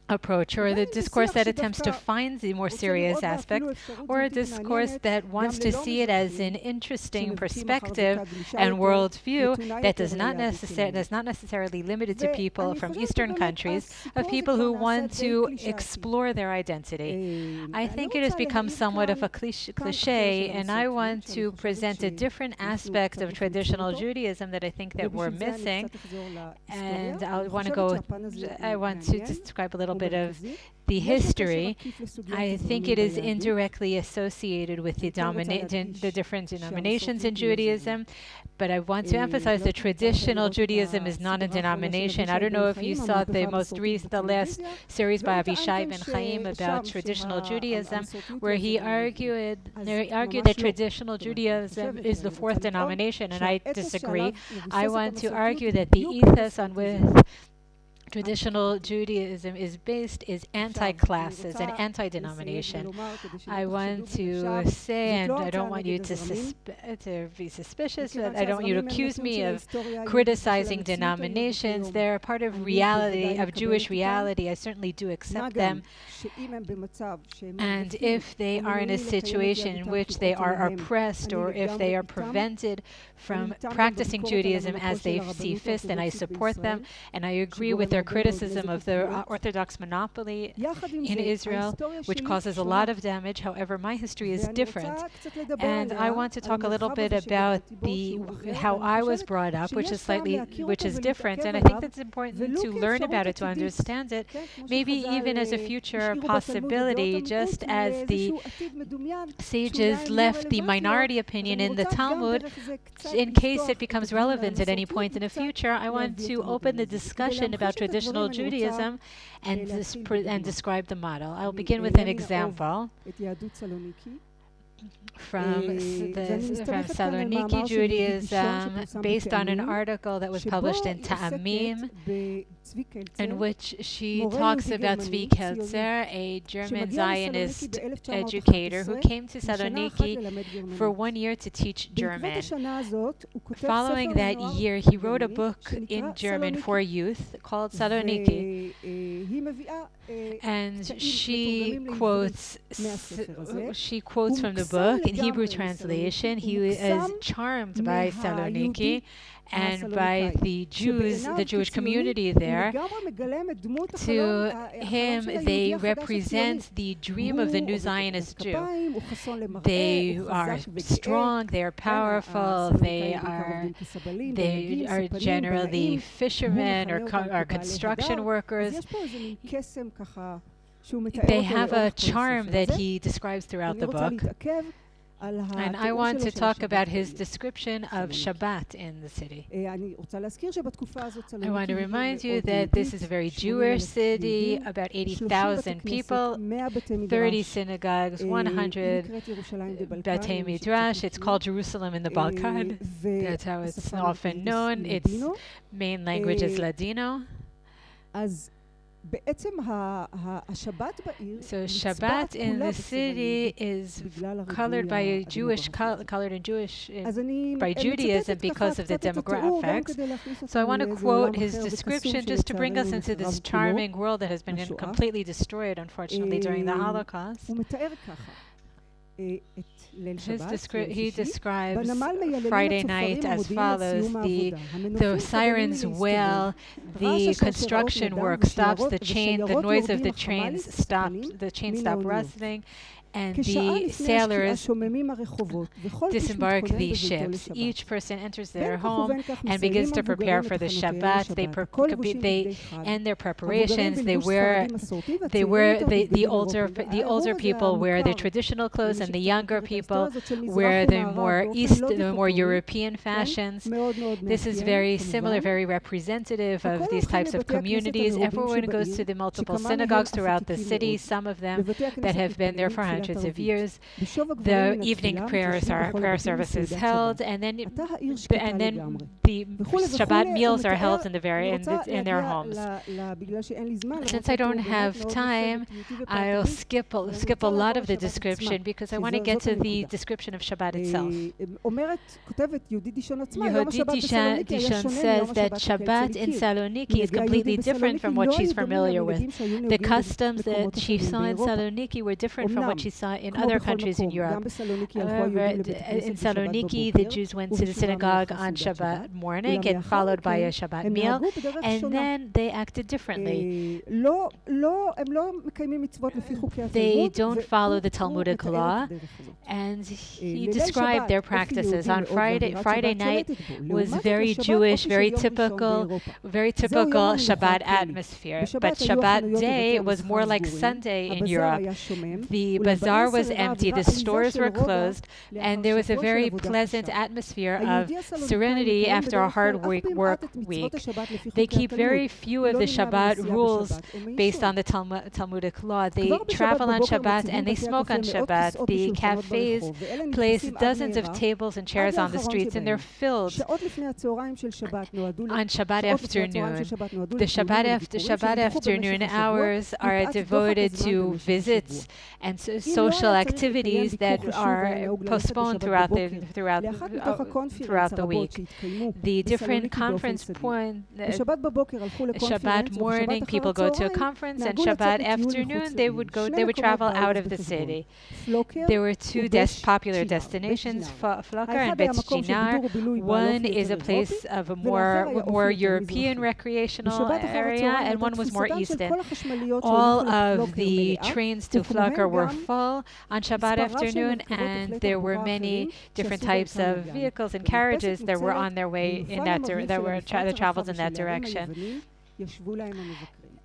approach, or the discourse that attempts to find the more serious aspect, or a discourse that wants to see it as an interesting perspective and worldview that does not necessarily limited to people from Eastern countries, of people who want to explore their identity. I think it has become somewhat of a cliche, and I want to present a different aspect of traditional Judaism that I think that we're missing. And I want to describe a little bit of the history. I think it is indirectly associated with the different denominations in Judaism, but I want to emphasize that traditional Judaism is not a denomination. I don't know if you saw the last series by Avishai Ben Chaim about traditional Judaism, where he argued that traditional Judaism is the fourth denomination, and I disagree. I want to argue that the ethos on which traditional Judaism is based is anti-classes and anti-denomination. I want to say, and I don't want you to be suspicious, but I don't want you to accuse me of criticizing denominations. They're a part of reality, of Jewish reality. I certainly do accept them. And if they are in a situation in which they are oppressed, or if they are prevented from practicing Judaism as they see fit, and I support them, and I agree with their criticism of the Orthodox monopoly in Israel, which causes a lot of damage. However, my history is different, and I want to talk a little bit about how I was brought up, which is different, and I think that's important to learn about it, to understand it, maybe even as a future possibility, just as the sages left the minority opinion in the Talmud in case it becomes relevant at any point in the future. I want to open the discussion about traditional Judaism and describe the model. I'll begin with an example from Saloniki Judaism, based on an article that was published in Ta'amim in which she talks about Zvi Kelzer, a German Zionist educator who came to Saloniki for 1 year to teach German. Following that year, he wrote a book in German for youth called Saloniki. And she quotes from the book in Hebrew translation. He is charmed by Saloniki and by the Jews, the Jewish community there. To him, they represent the dream of the new Zionist Jew. They are strong, they are powerful, they are generally fishermen or construction workers. They have a charm that he describes throughout the book. And I want to talk about his description of Shabbat in the city. I want to remind you that this is a very Jewish city, about 80,000 people, 30 synagogues, 100 Batei Midrash. It's called Jerusalem in the Balkan. That's how it's often known. Its main language is Ladino. So Shabbat in the city is colored by by Judaism because of the demographics. So I want to quote his description just to bring us into this charming world that has been completely destroyed, unfortunately, during the Holocaust. He describes Friday night as follows: the sirens wail, the construction work stops, the noise of the trains stop rustling, and the sailors disembark the ships. Each person enters their home and begins to prepare for the Shabbat. They end their preparations. The older people wear their traditional clothes, and the younger people wear the more European fashions. This is very similar, very representative of these types of communities. Everyone goes to the multiple synagogues throughout the city, some of them that have been there for hundreds of years. The evening prayer services held, and then the Shabbat meals are held in their homes. Since I don't have time, I'll skip a lot of the description because I want to get to the description of Shabbat itself. Yehudit Dishon says that Shabbat in Saloniki is completely different from what she's familiar with. The customs that she saw in Saloniki were different from what she saw in other countries in Europe. However, in Saloniki, the Jews went to the synagogue on Shabbat morning and followed by a Shabbat meal, and then they acted differently. They don't follow the Talmudic law, and he described their practices. On Friday night was very Jewish, very typical Shabbat atmosphere. But Shabbat day was more like Sunday in Europe. The bazaar was empty, the stores were closed, and there was a very pleasant atmosphere of serenity after a hard work week. They keep very few of the Shabbat rules based on the Talmudic law. They travel on Shabbat and they smoke on Shabbat. The cafes place dozens of tables and chairs on the streets, and they're filled on Shabbat afternoon. The Shabbat afternoon hours are devoted to visits and social activities that are postponed throughout the week. The different conference points, Shabbat morning, people go to a conference, and Shabbat afternoon, they would travel out of the city. There were two popular destinations, Flokar and Bet Shinar. One is a place of a more European recreational area, and one was more Eastern. All of the trains to Flokar were full on Shabbat afternoon, and there were many different types of vehicles and carriages that were on their way in that that traveled in that direction.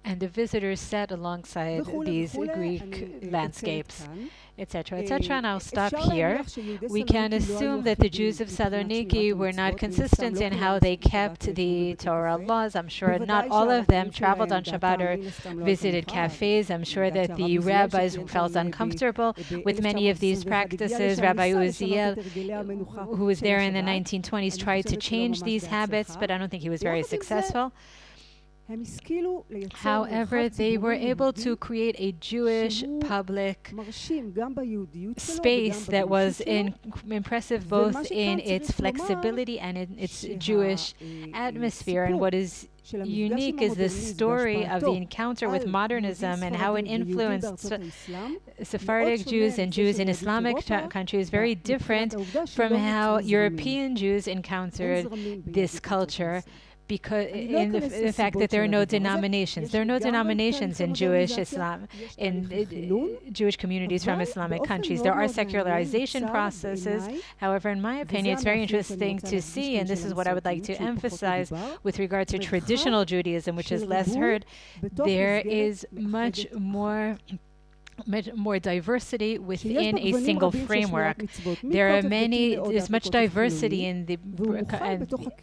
And the visitors sat alongside these Greek landscapes, etc., etc. And I'll stop here. We can assume that the Jews of Saloniki were not consistent in how they kept the Torah laws. I'm sure not all of them traveled on Shabbat or visited cafes. I'm sure that the rabbis felt uncomfortable with many of these practices. Rabbi Uziel, who was there in the 1920s, tried to change these habits, but I don't think he was very successful. However, they were able to create a Jewish public space that was impressive both in its flexibility and in its Jewish atmosphere. And what is unique is the story of the encounter with modernism and how it influenced Sephardic Jews and Jews in Islamic countries, very different from how European Jews encountered this culture, because in the fact that there are no denominations. There are no denominations in Jewish Islam, in Jewish communities from Islamic countries. There are secularization processes. However, in my opinion, it's very interesting to see, and this is what I would like to emphasize with regard to traditional Judaism, which is less heard, there is much more diversity within a single framework. There's much diversity in the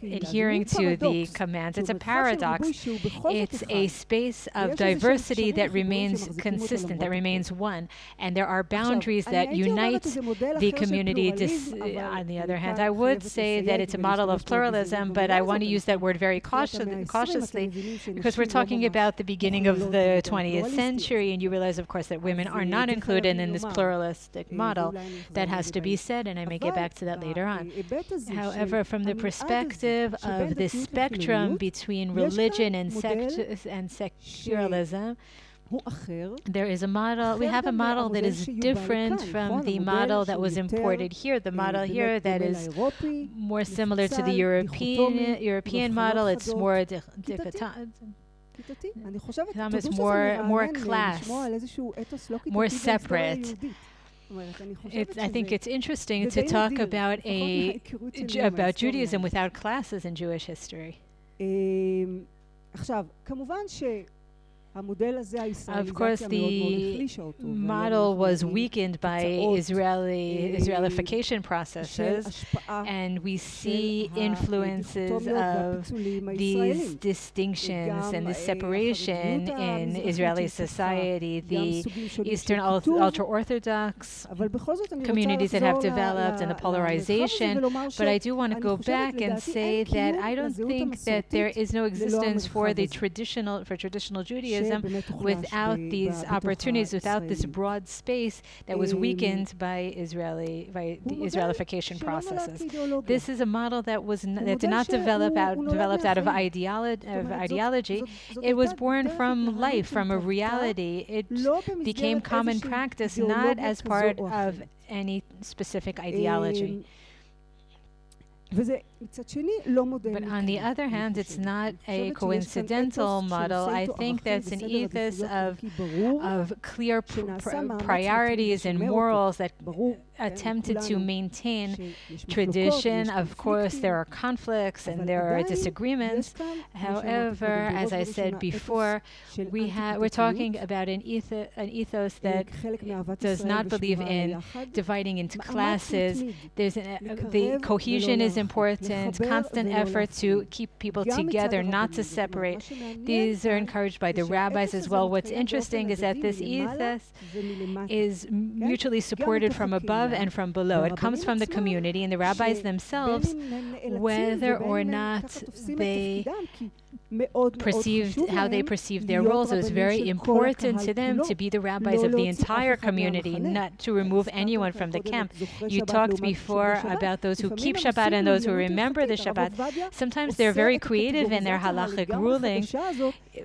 adhering to the commands. It's a paradox. It's a space of diversity that remains consistent, that remains one, and there are boundaries that unite the community. On the other hand, I would say that it's a model of pluralism, but I want to use that word very cautiously, because we're talking about the beginning of the 20th century, and you realize, of course, that women are not included in this pluralistic model. That has to be said, and I may get back to that later on. However, from the perspective of the spectrum between religion and secularism, there is a model, we have a model that is different from the model that was imported here. The model here that is more similar to the European model, it's more Islam is more class, more separate. I think it's interesting to talk about Judaism without classes in Jewish history. Of course, the model was weakened by Israelification processes, and we see influences of these distinctions and this separation in Israeli society. The Eastern ultra-Orthodox communities that have developed and the polarization. But I do want to go back and say that I don't think that there is no existence for traditional Judaism without these opportunities, without this broad space that was weakened by the Israelification processes. This is a model that did not develop out of ideology. It was born from life, from a reality. It became common practice, not as part of any specific ideology. But on the other hand, it's not a coincidental model. I think that's an ethos of clear priorities and morals that attempted to maintain tradition. Of course, there are conflicts and there are disagreements. However, as I said before, we're talking about an ethos that does not believe in dividing into classes. The cohesion is important, constant effort to keep people together, not to separate. These are encouraged by the rabbis as well. What's interesting is that this ethos is mutually supported from above and from below. It comes from the community and the rabbis themselves, whether or not they how they perceived their roles. It was very important to them to be the rabbis of the entire community, not to remove anyone from the camp. You talked before about those who keep Shabbat and those who remember the Shabbat. Sometimes they're very creative in their halachic rulings.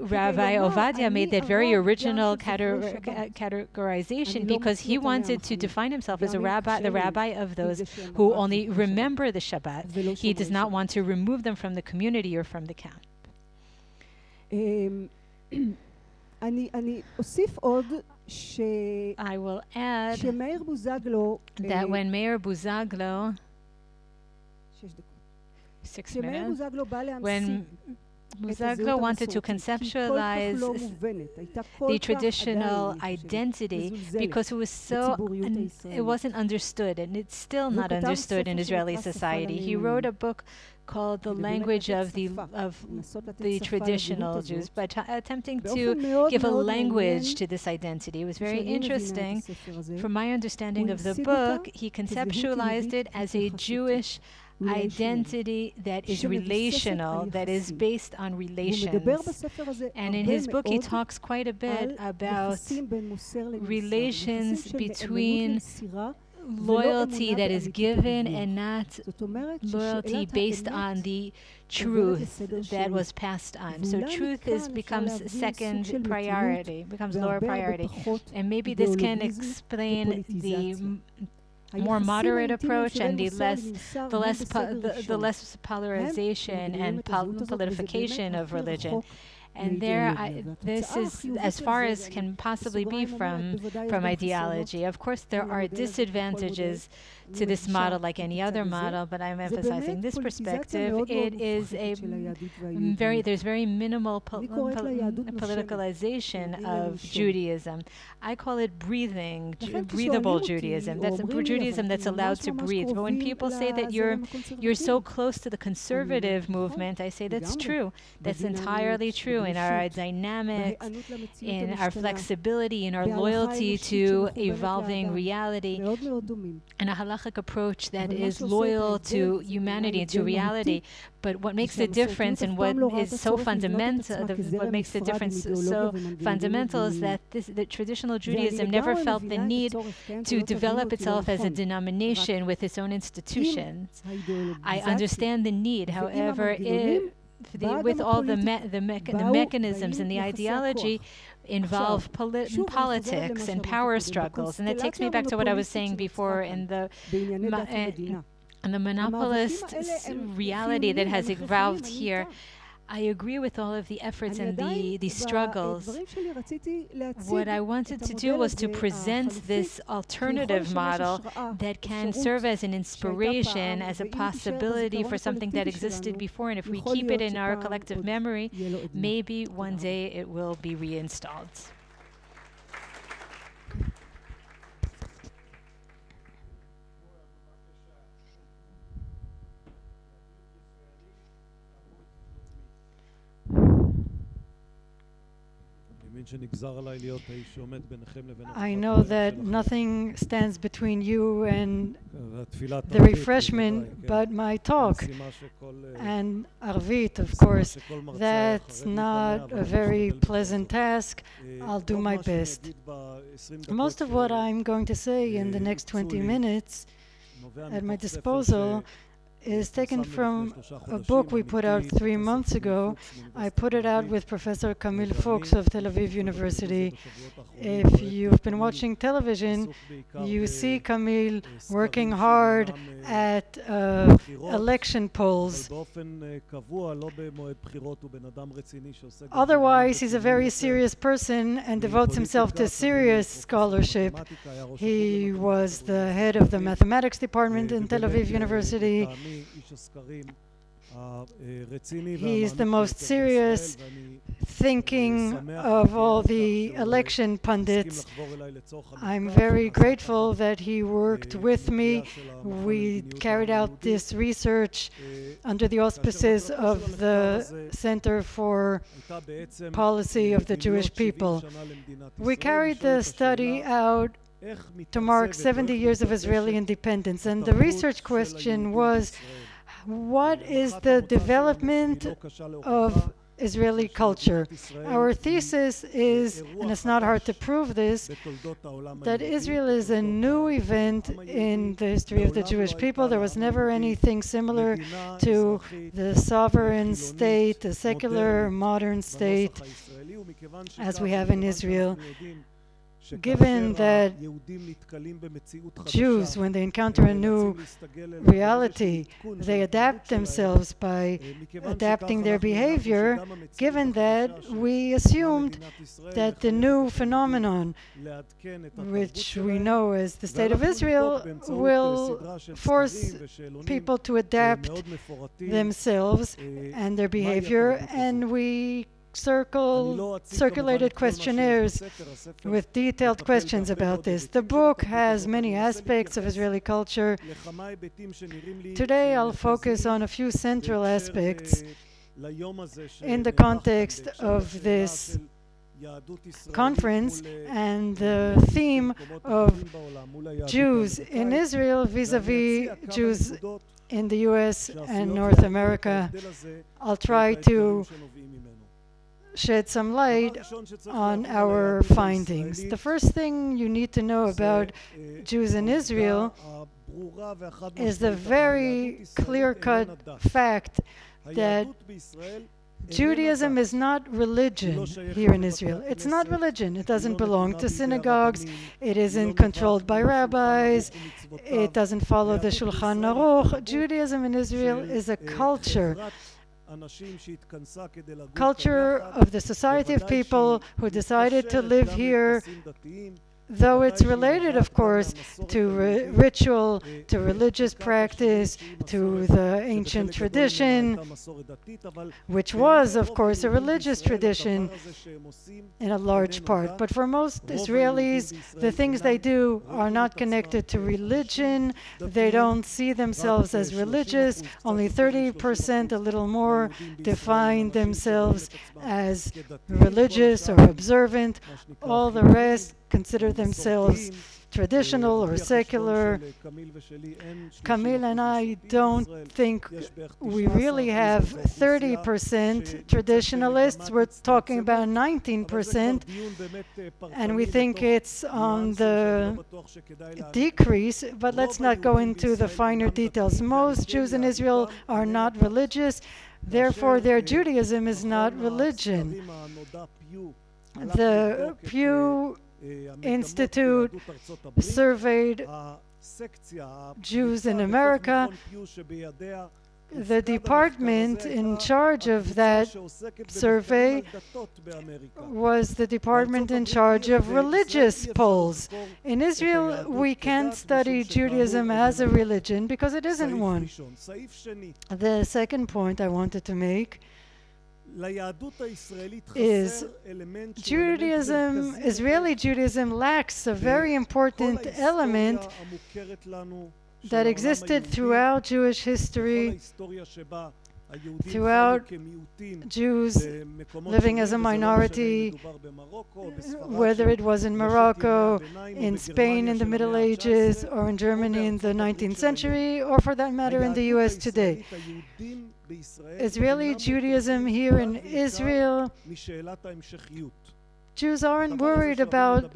Rabbi Ovadia made that very original categorization because he wanted to define himself as the rabbi of those who only remember the Shabbat. He does not want to remove them from the community or from the camp. I will add that when Meir Buzaglo, 6 minutes, when Buzaglo wanted to conceptualize the traditional identity because it wasn't understood, and it's still not understood in Israeli society. He wrote a book called The Language of the Traditional Jews, by attempting to give a language to this identity. It was very interesting. From my understanding of the book, he conceptualized it as a Jewish identity that is relational, that is based on relations. And in his book, he talks quite a bit about relations between loyalty that is given and not loyalty based on the truth that was passed on. So truth becomes second priority, becomes lower priority. And maybe this can explain the more moderate approach and the less polarization and politification of religion. And this is as far as can possibly be from ideology. Of course, there are disadvantages to this model like any other model, but I'm emphasizing this perspective. It is there's very minimal politicalization of Judaism. I call it breathable Judaism. That's Judaism that's allowed to breathe. But when people say that you're so close to the conservative movement, I say that's true. That's entirely true in our dynamics, in our flexibility, in our loyalty to evolving reality, and a halachic approach that is loyal to humanity and to reality. But what makes the difference and what is so fundamental, what makes the difference so fundamental is that the traditional Judaism never felt the need to develop itself as a denomination with its own institutions. I understand the need, however, with all the mechanisms and the ideology involve politics and power struggles. And that takes me back to what I was saying before in the monopolist reality that has evolved here. I agree with all of the efforts and the struggles. What I wanted to do was to present this alternative model that can serve as an inspiration, as a possibility for something that existed before. And if we keep it in our collective memory, maybe one day it will be reinstalled. I know that nothing stands between you and the refreshment, but my talk and Arvit, of course, that's not a very pleasant task. I'll do my best. Most of what I'm going to say in the next 20 minutes at my disposal is taken from a book we put out 3 months ago. I put it out with Professor Camille Fuchs of Tel Aviv University. If you've been watching television, you see Camille working hard at election polls. Otherwise, he's a very serious person and devotes himself to serious scholarship. He was the head of the mathematics department in Tel Aviv University. He's the most serious thinking of all the election pundits. I'm very grateful that he worked with me. We carried out this research under the auspices of the Center for Policy of the Jewish People. We carried the study out to mark 70 years of Israeli independence, and the research question was, what is the development of Israeli culture? Our thesis is, and it's not hard to prove this, that Israel is a new event in the history of the Jewish people. There was never anything similar to the sovereign state, the secular modern state, as we have in Israel. Given that Jews, when they encounter a new reality, they adapt themselves by adapting their behavior, given that we assumed that the new phenomenon, which we know as the State of Israel, will force people to adapt themselves and their behavior, and we circulated questionnaires with detailed questions about this. The book has many aspects of Israeli culture. Today I'll focus on a few central aspects in the context of this conference, and the theme of Jews in Israel vis-a-vis Jews in the US and North America. I'll try to shed some light on our findings. The first thing you need to know about Jews in Israel is the very clear-cut fact that Judaism is not religion here in Israel. It's not religion. It doesn't belong to synagogues. It isn't controlled by rabbis. It doesn't follow the Shulchan Aruch. Judaism in Israel is a culture of the society of people who decided to live here, though it's related, of course, to ritual, to religious practice, to the ancient tradition, which was, of course, a religious tradition in a large part. But for most Israelis, the things they do are not connected to religion. They don't see themselves as religious. Only 30%, a little more, define themselves as religious or observant. All the rest consider themselves traditional or secular. Camille and I don't think we really have 30% traditionalists. We're talking about 19%, and we think it's on the decrease, but let's not go into the finer details. Most Jews in Israel are not religious, therefore their Judaism is not religion. The Pew Institute surveyed Jews in America. The department in charge of that survey was the department in charge of religious polls. In Israel, we can't study Judaism as a religion because it isn't one. The second point I wanted to make is Judaism, Israeli Judaism lacks a very important element that existed throughout Jewish history, throughout Jews living as a minority, whether it was in Morocco, in Spain in the Middle Ages, or in Germany in the 19th century, or for that matter in the US today. Israeli Judaism here in Israel, Jews aren't worried about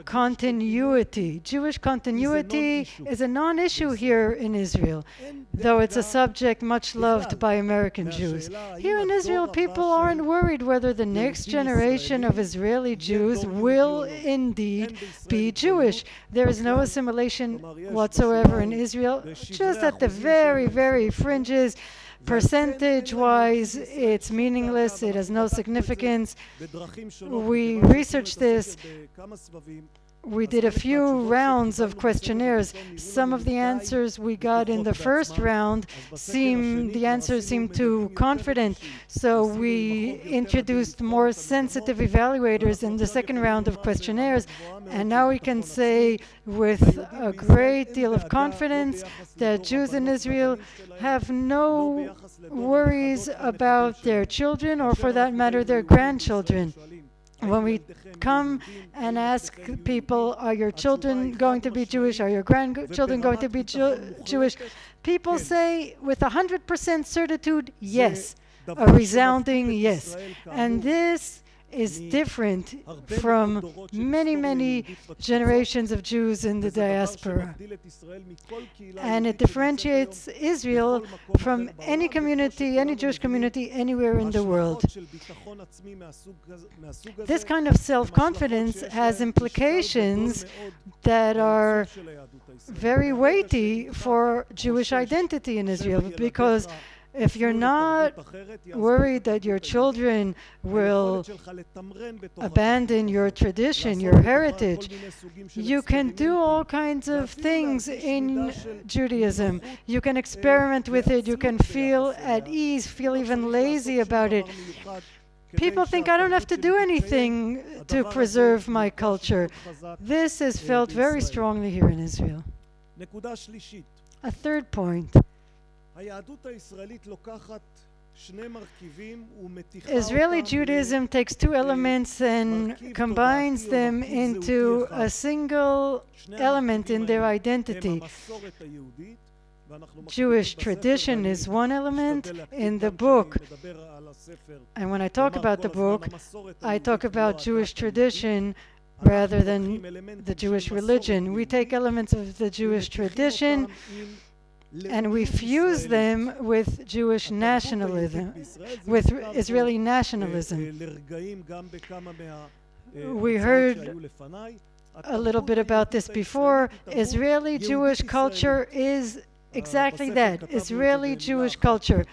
continuity. Jewish continuity is a non-issue here in Israel, though it's a subject much loved by American Jews. Here in Israel, people aren't worried whether the next generation of Israeli Jews will indeed be Jewish. There is no assimilation whatsoever in Israel, just at the very, very fringes. Percentage-wise, it's meaningless. It has no significance. We researched this. We did a few rounds of questionnaires. Some of the answers we got in the first round the answers seemed too confident. So we introduced more sensitive evaluators in the second round of questionnaires. And now we can say with a great deal of confidence that Jews in Israel have no worries about their children, or for that matter, their grandchildren. When we come and ask people, are your children going to be Jewish? Are your grandchildren going to be Jewish? People say with 100% certitude, yes, a resounding yes. And this is different from many, many generations of Jews in the diaspora. And it differentiates Israel from any community, any Jewish community anywhere in the world. This kind of self-confidence has implications that are very weighty for Jewish identity in Israel, because if you're not worried that your children will abandon your tradition, your heritage, you can do all kinds of things in Judaism. You can experiment with it. You can feel at ease, feel even lazy about it. People think I don't have to do anything to preserve my culture. This is felt very strongly here in Israel. A third point. Israeli Judaism takes two elements and combines them into a single element in their identity. Jewish tradition is one element in the book. And when I talk about the book, I talk about Jewish tradition rather than the Jewish religion. We take elements of the Jewish tradition and we fuse them with Jewish nationalism, with Israeli nationalism. We heard a little bit about this before. Israeli Jewish culture is exactly that, Israeli Jewish culture.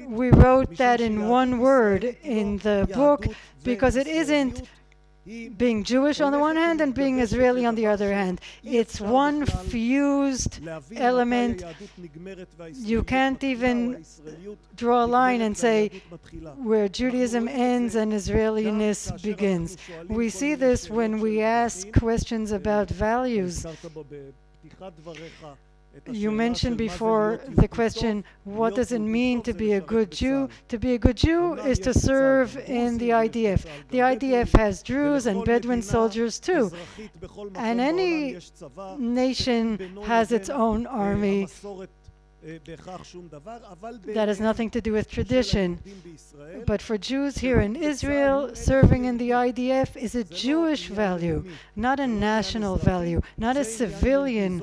We wrote that in one word in the book because it isn't being Jewish on the one hand and being Israeli on the other hand. It's one fused element. You can't even draw a line and say where Judaism ends and Israeliness begins. We see this when we ask questions about values. You mentioned before the question, what does it mean to be a good Jew? To be a good Jew is to serve in the IDF. The IDF has Druze and Bedouin soldiers too. And any nation has its own army. That has nothing to do with tradition. But for Jews here in Israel, serving in the IDF is a Jewish value, not a national value, not a civilian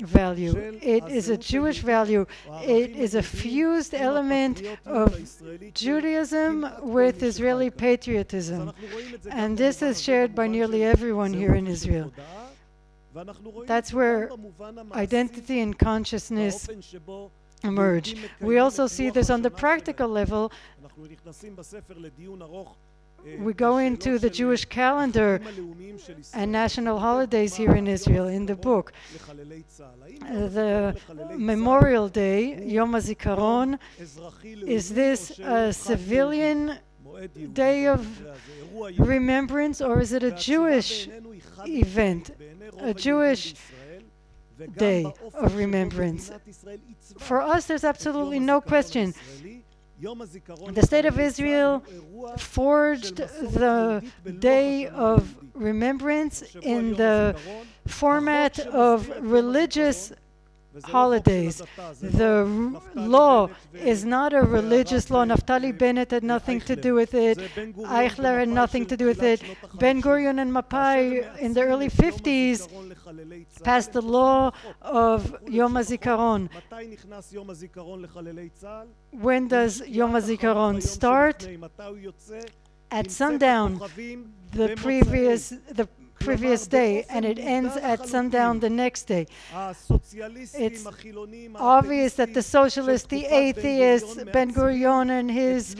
value. It is a Jewish value. It is a fused element of Judaism with Israeli patriotism. And this is shared by nearly everyone here in Israel. That's where identity and consciousness emerge. We also see this on the practical level. We go into the Jewish calendar and national holidays here in Israel in the book. The Memorial Day, Yom HaZikaron, is this a civilian day of remembrance, or is it a Jewish event, a Jewish day of remembrance? For us, there's absolutely no question. The state of Israel forged the day of remembrance in the format of religious holidays. The law is not a religious law. Naftali Bennett had nothing to do with it. Eichler had nothing to do with it. Ben Gurion and Mapai in the early 50s passed the law of Yom HaZikaron. When does Yom HaZikaron start? At sundown the previous day, and it ends at sundown the next day. It's obvious that the socialists, the atheists, Ben Gurion and his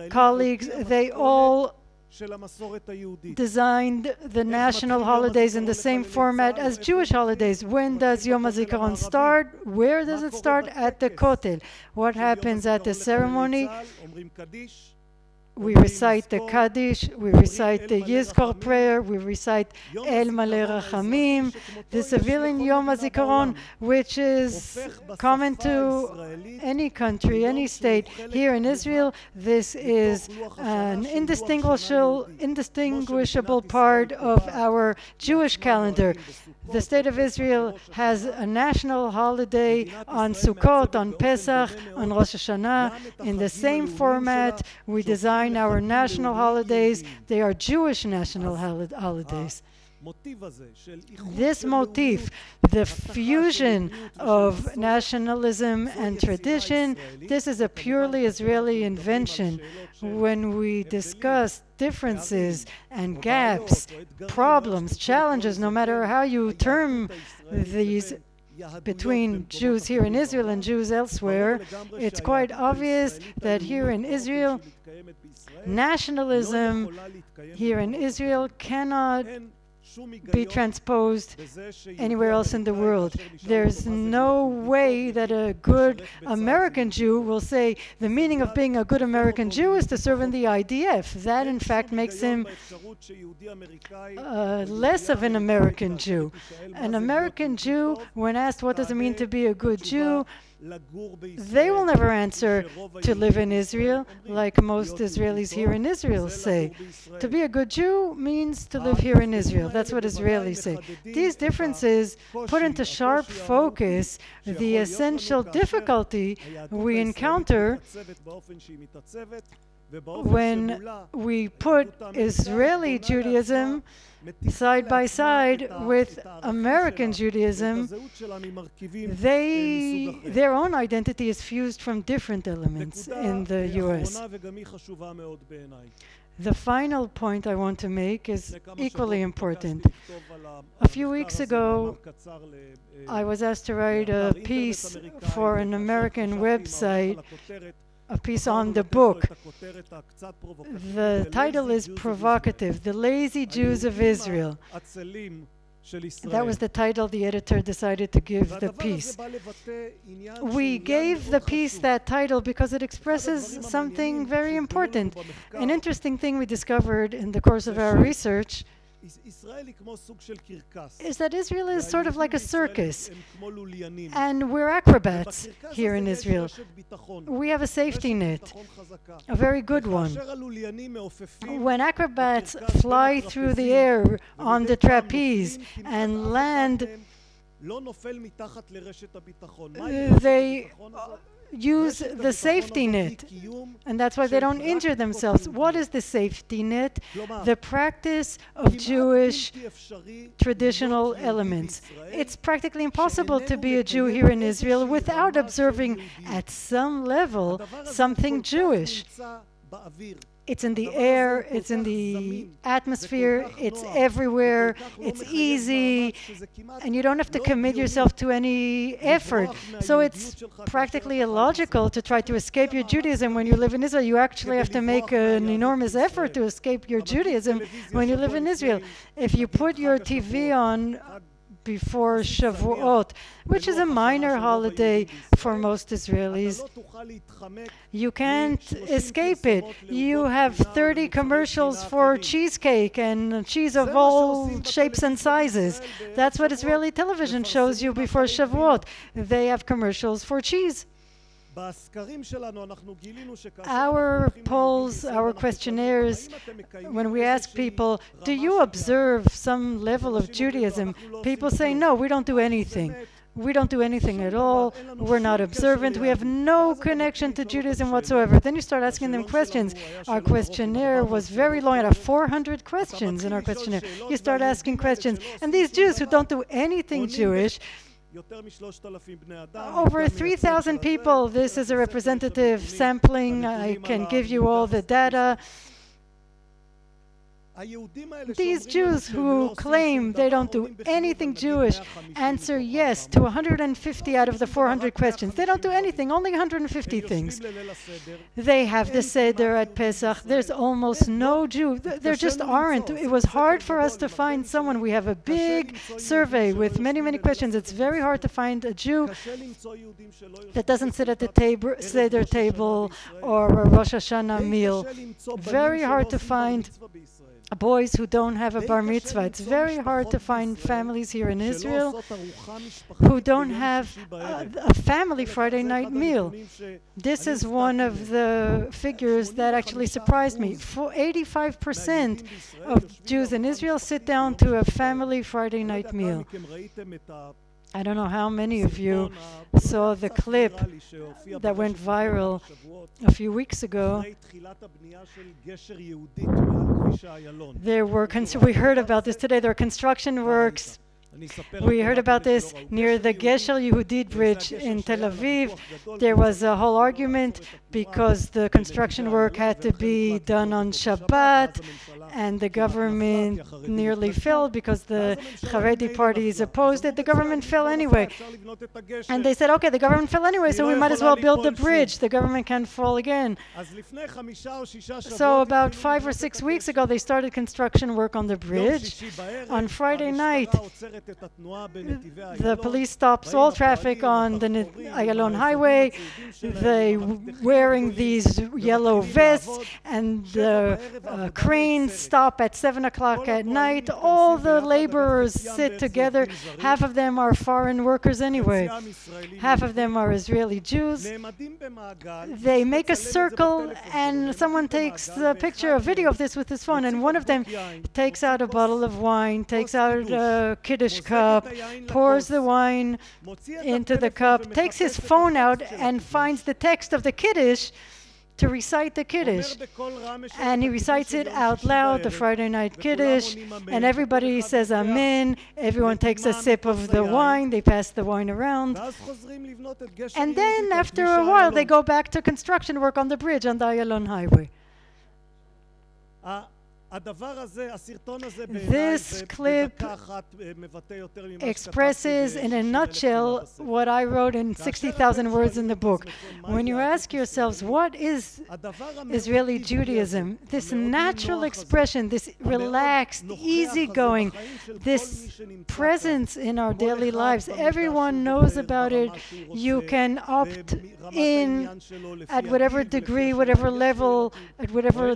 colleagues, they all designed the national holidays in the same format as Jewish holidays. When does Yom HaZikaron start? Where does it start? At the Kotel. What happens at the ceremony? We recite the Kaddish, we recite the Yizkor prayer, we recite El Maleh Rachamim, the civilian Yom HaZikaron, which is common to any country, any state. Here in Israel, this is an indistinguishable part of our Jewish calendar. The state of Israel has a national holiday on Sukkot, on Pesach, on Rosh Hashanah. In the same format, we design our national holidays. They are Jewish national holidays. This motif, the fusion of nationalism and tradition, this is a purely Israeli invention. When we discuss differences and gaps, problems, challenges, no matter how you term these, between Jews here in Israel and Jews elsewhere, it's quite obvious that here in Israel, nationalism here in Israel cannot be transposed anywhere else in the world. There's no way that a good American Jew will say the meaning of being a good American Jew is to serve in the IDF. That, in fact, makes him less of an American Jew. An American Jew, when asked what does it mean to be a good Jew, They will never answer to live in Israel, like most Israelis here in Israel say. To be a good Jew means to live here in Israel. That's what Israelis say. These differences put into sharp focus the essential difficulty we encounter when we put Israeli Judaism side by side with American Judaism. Their own identity is fused from different elements in the US. The final point I want to make is equally important. A few weeks ago, I was asked to write a piece for an American website, a piece on the book. The title is provocative, The Lazy Jews of Israel. That was the title the editor decided to give the piece. We gave the piece that title because it expresses something very important. An interesting thing we discovered in the course of our research is that Israel is sort of like a circus, and we're acrobats here in Israel. We have a safety net, a very good one. When acrobats fly through the air on the trapeze and land, they use the safety net, and that's why they don't injure themselves. What is the safety net? The practice of Jewish traditional elements. It's practically impossible to be a Jew here in Israel without observing at some level something Jewish. It's in the air, it's in the atmosphere, it's everywhere, it's easy, and you don't have to commit yourself to any effort. So it's practically illogical to try to escape your Judaism when you live in Israel. You actually have to make an enormous effort to escape your Judaism when you live in Israel. If you put your TV on before Shavuot, which is a minor holiday for most Israelis, you can't escape it. You have 30 commercials for cheesecake and cheese of all shapes and sizes. That's what Israeli television shows you before Shavuot. They have commercials for cheese. Our polls, our questionnaires, when we ask people, do you observe some level of Judaism? People say, no, we don't do anything. We don't do anything at all. We're not observant. We have no connection to Judaism whatsoever. Then you start asking them questions. Our questionnaire was very long. It had 400 questions in our questionnaire. You start asking questions. And these Jews who don't do anything Jewish, over 3,000 people. This is a representative sampling. I can give you all the data. These Jews who claim they don't do anything Jewish answer yes to 150 out of the 400 questions. They don't do anything, only 150 things. They have the Seder at Pesach. There's almost no Jew. There just aren't. It was hard for us to find someone. We have a big survey with many, many questions. It's very hard to find a Jew that doesn't sit at the Seder table or a Rosh Hashanah meal. Very hard to find boys who don't have a bar mitzvah. It's very hard to find families here in Israel who don't have a family Friday night meal. This is one of the figures that actually surprised me. 85% of Jews in Israel sit down to a family Friday night meal. I don't know how many of you saw the clip that went viral a few weeks ago. We heard about this today. There are construction works. We heard about this near the Gesher Yehudit bridge in Tel Aviv. There was a whole argument because the construction work had to be done on Shabbat, and the government nearly fell because the Haredi party is opposed it. The government fell anyway. And they said, okay, the government fell anyway, so we might as well build the bridge. The government can fall again. So about 5 or 6 weeks ago, they started construction work on the bridge. On Friday night, the police stops all traffic on the Ayalon highway. they wearing these yellow vests, and the cranes stop at 7 o'clock at night. All the laborers sit together. Half of them are foreign workers anyway. Half of them are Israeli Jews. They make a circle, and someone takes a picture, a video of this with his phone, and one of them takes out a bottle of wine, takes out a Kiddush cup, pours the wine into the cup, takes his phone out and finds the text of the Kiddush to recite the Kiddush. And he recites it out loud, the Friday night Kiddush, and everybody says Amen. Everyone takes a sip of the wine, they pass the wine around. And then after a while they go back to construction work on the bridge on the Ayalon Highway. This clip expresses in a nutshell what I wrote in 60,000 words in the book. When you ask yourselves, what is Israeli Judaism? This natural expression, this relaxed, easygoing, this presence in our daily lives, everyone knows about it. You can opt in at whatever degree, whatever level, at whatever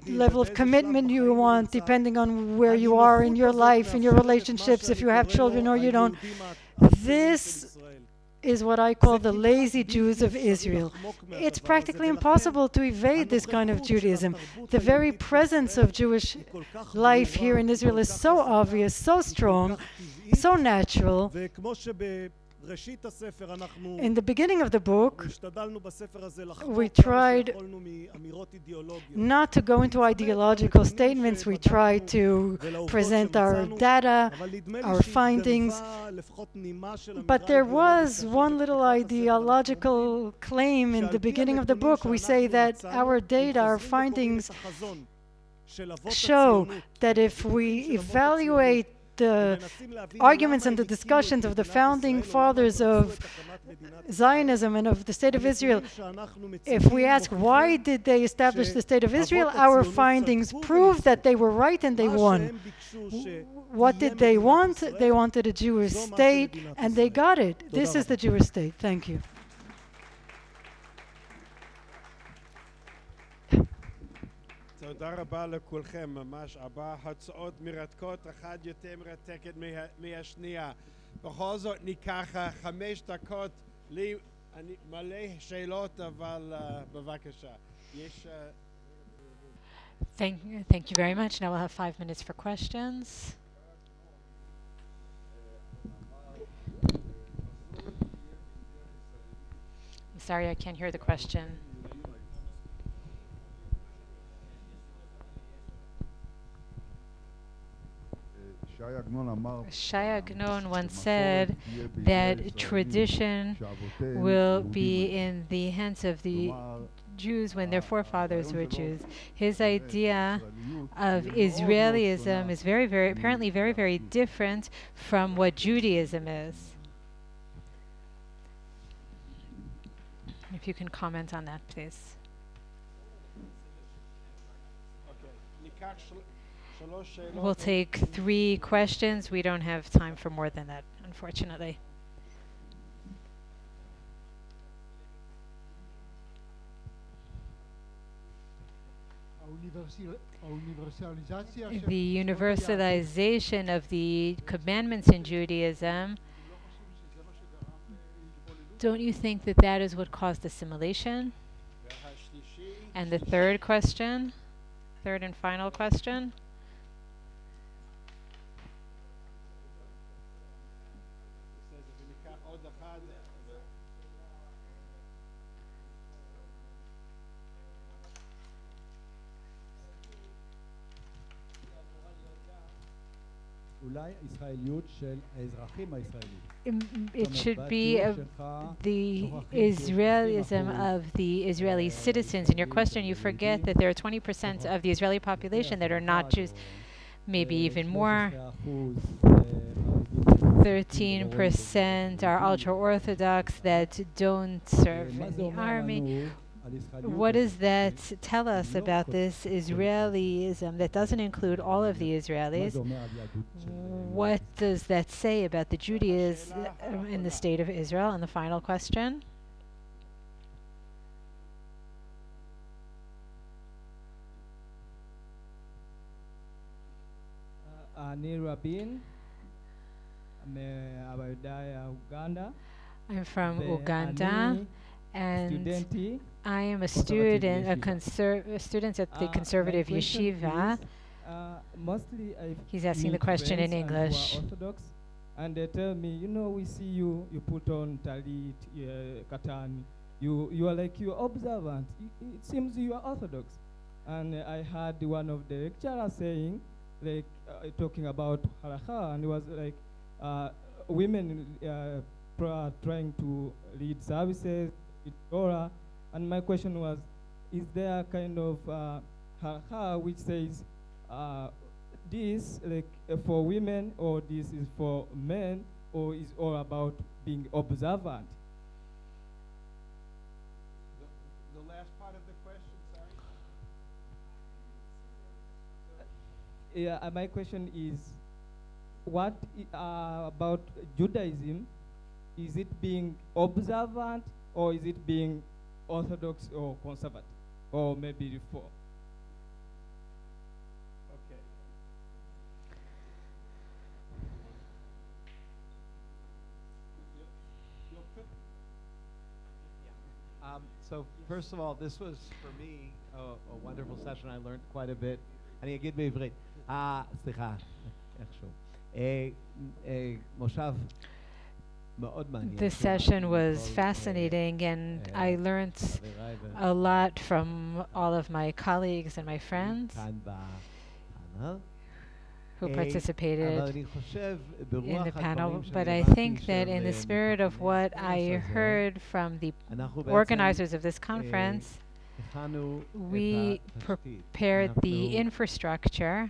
level of commitment you want, depending on where you are in your life, in your relationships, if you have children or you don't. This is what I call the lazy Jews of Israel. It's practically impossible to evade this kind of Judaism. The very presence of Jewish life here in Israel is so obvious, so strong, so natural. In the beginning of the book, we tried not to go into ideological statements. We tried to present our data, our findings. But there was one little ideological claim in the beginning of the book. We say that our data, our findings show that if we evaluate the arguments and the discussions of the founding fathers of Zionism and of the State of Israel, if we ask why did they establish the State of Israel, our findings prove that they were right and they won. What did they want? They wanted a Jewish state, and they got it. This is the Jewish state. Thank you. תודה רבה לכולכם, ממש ארבע הרצאות מרתקות, אחת יותר מרתקת מהשנייה. בכל זאת ניקח 5 דקות, לי אני מלא שאלות, אבל בבקשה. יש... Thank you very much. Now we'll have 5 minutes for questions. I'm sorry, I can't hear the question. Shai Agnon once said that tradition will be in the hands of the Jews when their forefathers were Jews. His idea of Israelism is apparently very different from what Judaism is. If you can comment on that, please. We'll take 3 questions. We don't have time for more than that, unfortunately. The universalization of the commandments in Judaism, don't you think that that is what caused assimilation? And the third question, third and final question. It should be the Israelism of the Israeli citizens. In your question, you forget that there are 20% of the Israeli population that are not Jews, maybe even more. 13% are ultra-Orthodox that don't serve in the army. What does that tell us about this Israelism that doesn't include all of the Israelis? What does that say about the Judaism in the state of Israel? And the final question. אני רבין, מהעבודה Uganda, I'm from ואני Uganda, and סטודנטי. I am a Conservative student, a student at the conservative My question yeshiva. is, mostly I He's asking the meet question in friends and who are English. Orthodox, and they tell me, you know, we see you put on talit, katan, you are like, you're observant. It seems you are Orthodox. And I heard one of the lecturers saying, like, talking about halakha, and it was like, women trying to lead services, with Torah, and my question was, is there a kind of halakha which says this like for women, or this is for men, or is all about being observant? The last part of the question, sorry. Yeah, my question is, what about Judaism? Is it being observant, or is it being orthodox or conservative, or maybe reform? Okay. So first of all, this was for me a wonderful session. I learned quite a bit. אני אגיד בעברית. סליחה, איכשהו. מושב מאוד מעניין. This session was fascinating, and I learned a lot from all of my colleagues and my friends כאן בפאנל. who participated אבל אני חושב in the ברוח panel. הדברים But I שאני think that in the הבנתי spirit of what I הזה, heard from the אנחנו בעצם organizers of this conference, הכנו we את התשתית. prepared the אנחנו infrastructure.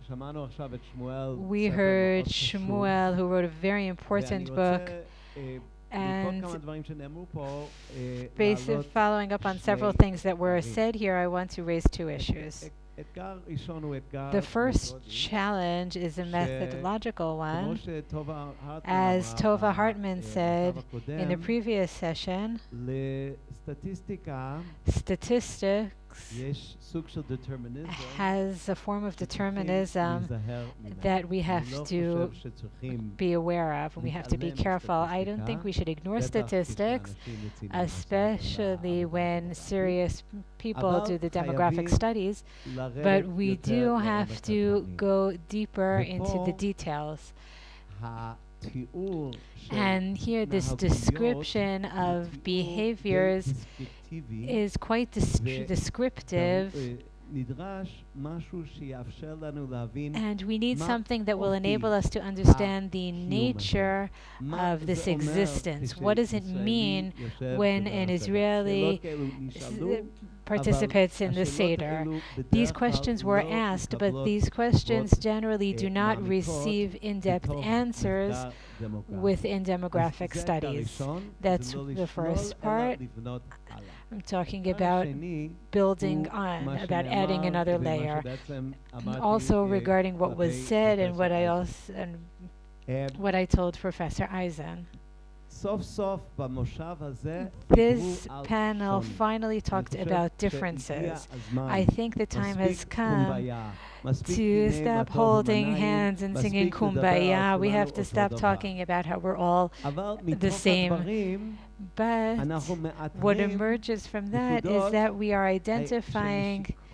שמענו עכשיו את שמואל, We ספר heard מאוד חשוב, Shmuel, who wrote a very important book, בעקבות and כמה דברים שנאמרו פה, basically following up on several things that were said here, I want to raise two issues. אתגר ראשון הוא אתגר The first מתודי, challenge is a methodological כמו one. שטובה הרטמן As אמרה Tova Hartman said במושב in the הקודם, previous session, לסטטיסטיקה statistics יש סוג של determinism has a form of שצריכים determinism להיזהר ממנו. that we אני have לא to חושב שצריכים be aware of, and we have to be להתעלם careful. I don't think we should ignore בטח statistics, כשאנשים יוצאים למסע especially עבודה when דמוגרפית. serious people אבל do the demographic חייבים studies, לרדת but we יותר do לעומק have to הדברים. go deeper into the ופה details. התיאור של And here, this התנהגויות description הוא of תיאור behaviors די דסקריפטיבי, is quite descriptive, נדרש משהו שיאפשר לנו להבין and we need מה something that will אופי enable us to understand the הקיום הזה. nature מה of this זה אומר existence. What does it mean כשישראלי יושב when בדרך an כזאת? Israeli שאלות כאלו נשאלו, participates in the השאלות Seder? האלו These בדרך כלל questions were לא asked, but מקבלות these questions תשובות, generally do not מעמיקות receive in-depth בתוך answers מחקר דמוגרפי. within demographic אז זה studies. הראשון, That's זה לא the לשלול, first אלא part. לבנות הלאה. I'm talking הדבר about השני building הוא on, מה about adding שנאמר another ומה layer. שבעצם And אמרתי, also regarding what was כלפי said and what I פרופסור also and אייזן. what I told Professor Eisen. סוף סוף במושב הזה This דיברו על panel שוני. finally talked אני about חושב שהגיע differences. הזמן, I think the time has מספיק come קומביה, מספיק to הנה מה stop טוב holding ומנעים, hands and מספיק singing לדבר על kumbaya. We כולנו have to אותו stop דבר. talking about how we're all אבל the מתוך same. הדברים But אנחנו what מאתרים emerges from that is נקודות that we are identifying שנשיקות.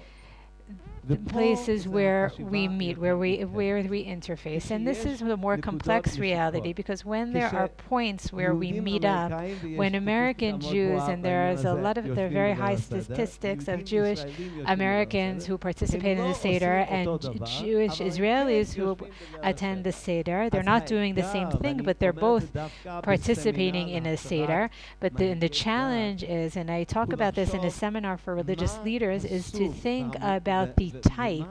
the ופה places זה where החשיבה we meet, יותר where מורכבת. we interface. And this is a more נקודות complex reality, נשיקות. because when there are points where we יהודים meet up, אמריקאים, ויש when סטטיסטיקה American מאוד Jews, גבוהה and there בעניין is a הזה, lot of there are יושבים very בליל high הסדר, statistics of יהודים Jewish ישראלים יושבים בליל Americans הסדר, who participate in הם the לא Seder עושים and אותו דבר, Jewish אבל הם Israelis כן who יושבים בליל attend the הסדר. Seder. They're אז not doing the same האתגר, thing, ואני but they're אומר את both זה דווקא participating בסמינר in a להכשרת Seder. But the מנהיגי challenge דת, is, and I talk הוא about this in a לחשוב seminar for religious מה leaders, is to הסוג think וה- about ו- the ו- type,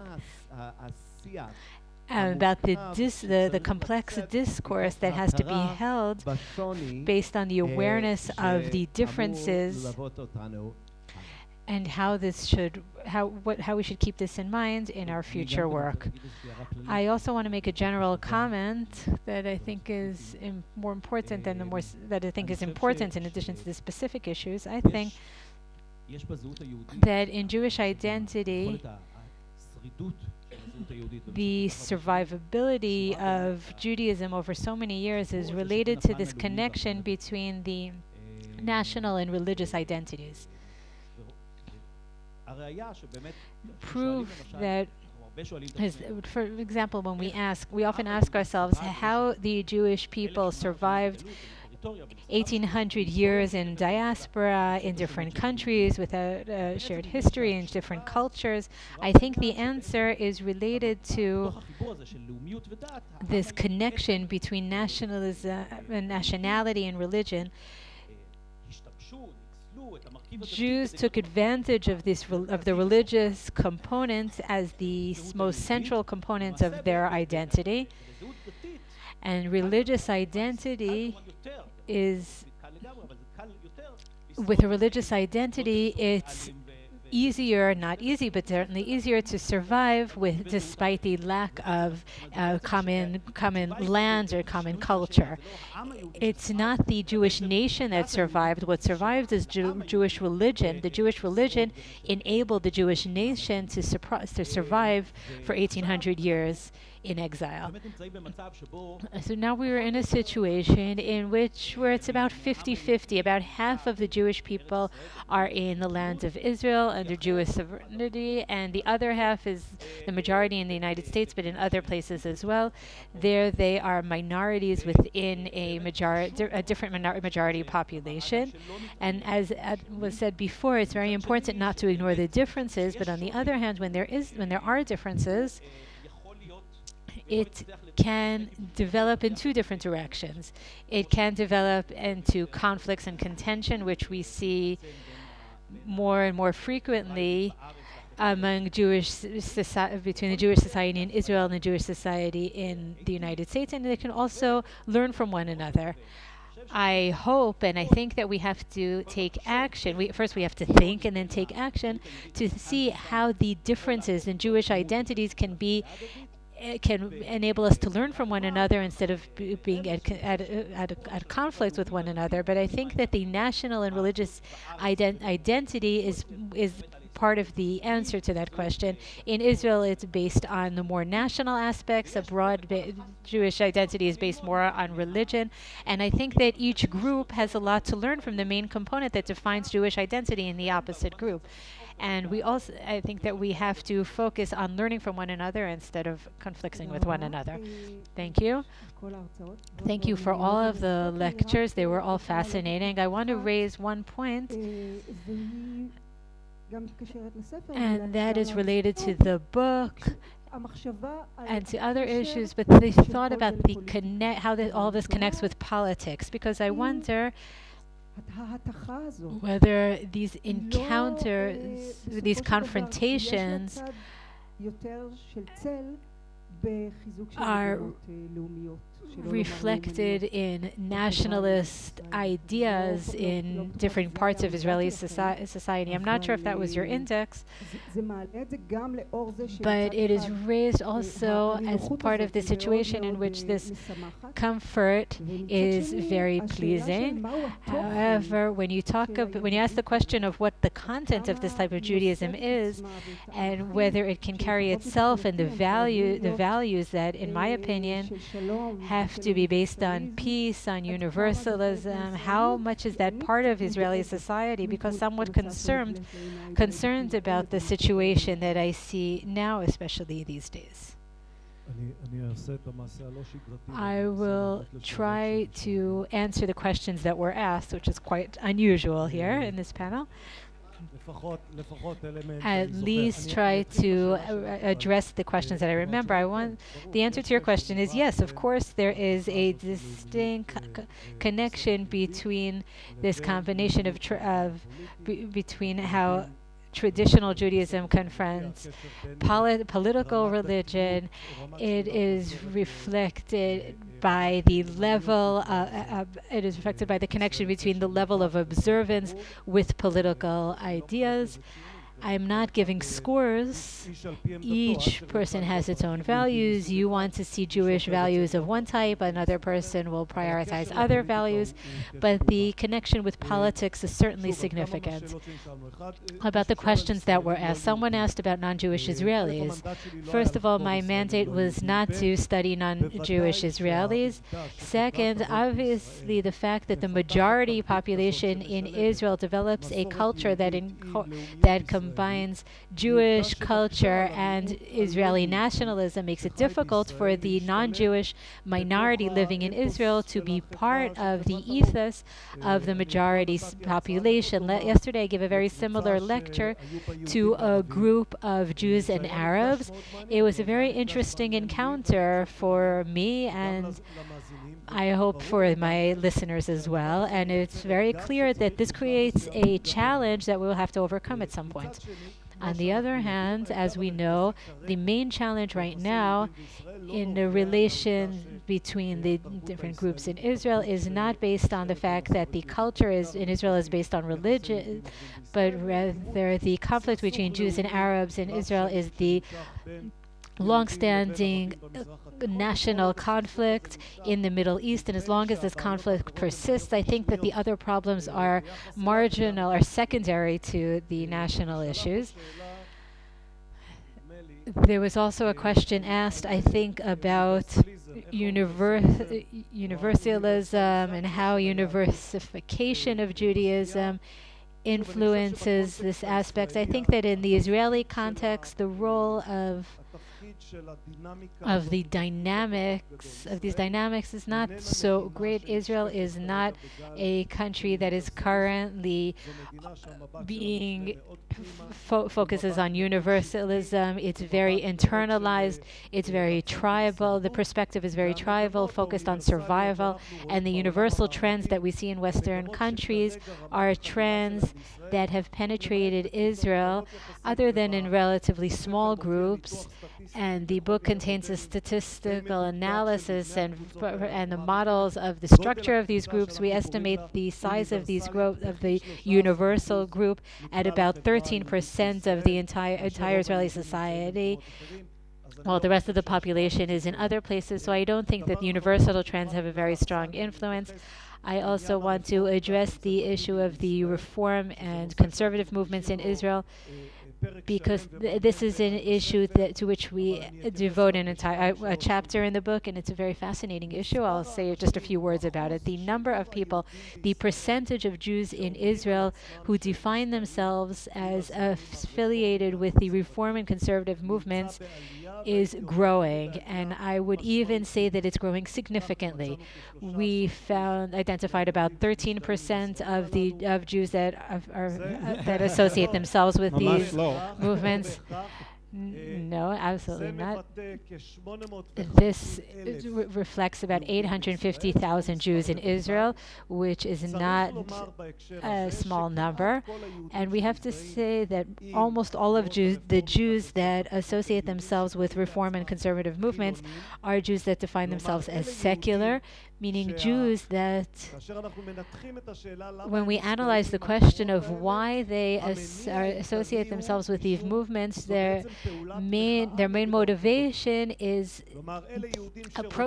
ומה השיח about the המורכב the שצריך complex לצאת discourse מתוך that has to be ההכרה held בשוני, based on the awareness of the שאמור differences, ללוות אותנו. and how we should keep this in mind in our future work. I also want to make a general comment that I think is more important than that I think is important in addition to the specific issues. I think יש בזהות היהודית that in Jewish identity, יכולת השרידות the survivability of Judaism over so many years is related to this connection between the national and religious identities. Proof that is, for example, when we often ask ourselves how the Jewish people survived 1800 years in diaspora in different countries without shared history and different cultures. I think the answer is related to this connection between nationalism and nationality and religion. Jews took advantage of the religious components as the most central components of their identity, and religious identity is, with a religious identity, it's easier, not easy, but certainly easier to survive with, despite the lack of common lands or common culture. It's not the Jewish nation that survived. What survived is Jewish religion. The Jewish religion enabled the Jewish nation to survive for 1800 years in exile. So now we are in a situation where it's about 50-50. About half of the Jewish people are in the land of Israel under Jewish sovereignty, and the other half is the majority in the United States, but in other places as well. There they are minorities within a different majority population. And as was said before, it's very important not to ignore the differences, but on the other hand, when there are differences, it can develop in two different directions. It can develop into conflicts and contention, which we see more and more frequently among between the Jewish society in Israel and the Jewish society in the United States, and they can also learn from one another. I hope and I think that we have to take action. First we have to think and then take action to see how the differences in Jewish identities can enable us to learn from one another instead of being at conflict with one another. But I think that the national and religious identity is part of the answer to that question. In Israel, it's based on the more national aspects. Abroad, Jewish identity is based more on religion. And I think that each group has a lot to learn from the main component that defines Jewish identity in the opposite group. And I think that we have to focus on learning from one another instead of conflicting with one another. Thank you. Thank you for all of the lectures. They were all fascinating. I want to raise one point, and that is related to the book and to other issues, but they thought about how all this connects with politics, because I wonder whether these encounters, these confrontations are reflected in nationalist ideas in different parts of Israeli society. I'm not sure if that was your index, but it is raised also as part of the situation in which this comfort is very pleasing. However, when you ask the question of what the content of this type of Judaism is, and whether it can carry itself and the values that, in my opinion, have to be based on peace, on universalism, how much is that part of Israeli society? Because somewhat concerned about the situation that I see now, especially these days. I will try to answer the questions that were asked, which is quite unusual here in this panel. At least try to address the questions that I remember. The answer to your question is yes, of course there is a distinct connection between this combination between how traditional Judaism confronts political religion. It is reflected by the level, it is reflected by the connection between the level of observance with political ideas. I'm not giving scores. Each person has its own values. You want to see Jewish values of one type, another person will prioritize other values, but the connection with politics is certainly significant. About the questions that were asked, someone asked about non-Jewish Israelis. First of all, my mandate was not to study non-Jewish Israelis. Second, obviously the fact that the majority population in Israel develops a culture that combines Jewish culture and Israeli nationalism makes it difficult for the non-Jewish minority living in Israel to be part of the ethos of the majority population. Yesterday I gave a very similar lecture to a group of Jews and Arabs. It was a very interesting encounter for me, and I hope for my listeners as well. And it's very clear that this creates a challenge that we'll have to overcome at some point. On the other hand, as we know, the main challenge right now in the relation between the different groups in Israel is not based on the fact that the culture in Israel is based on religion, but rather the conflict between Jews and Arabs in Israel is the long-standing national conflict in the Middle East, and as long as this conflict persists, I think that the other problems are marginal or secondary to the national issues. There was also a question asked, I think, about universalism and how universification of Judaism influences this aspect. I think that in the Israeli context, the role of these dynamics is not so great. Israel is not a country that is currently being focuses on universalism. It's very internalized. It's very tribal. The perspective is very tribal, focused on survival. And the universal trends that we see in Western countries are trends that have penetrated Israel, other than in relatively small groups. And the book contains a statistical analysis and the models of the structure of these groups. We estimate the size of these of the universal group at about 13% of the entire Israeli society, while the rest of the population is in other places. So I don't think that the universal trends have a very strong influence. I also want to address the issue of the reform and conservative movements in Israel, because this is an issue to which we devote an entire a chapter in the book, and it's a very fascinating issue. I'll say just a few words about it. The number of people, the percentage of Jews in Israel who define themselves as affiliated with the reform and conservative movements is growing, and I would even say that it's growing significantly. We identified about 13% of Jews that associate themselves with these movements. No, absolutely not. This reflects about 850,000 Jews in Israel, which is not a small number. And we have to say that almost all of the Jews that associate themselves with reform and conservative movements are Jews that define themselves as secular, meaning Jews that, when we analyze the question of why they associate themselves with these movements, their main motivation is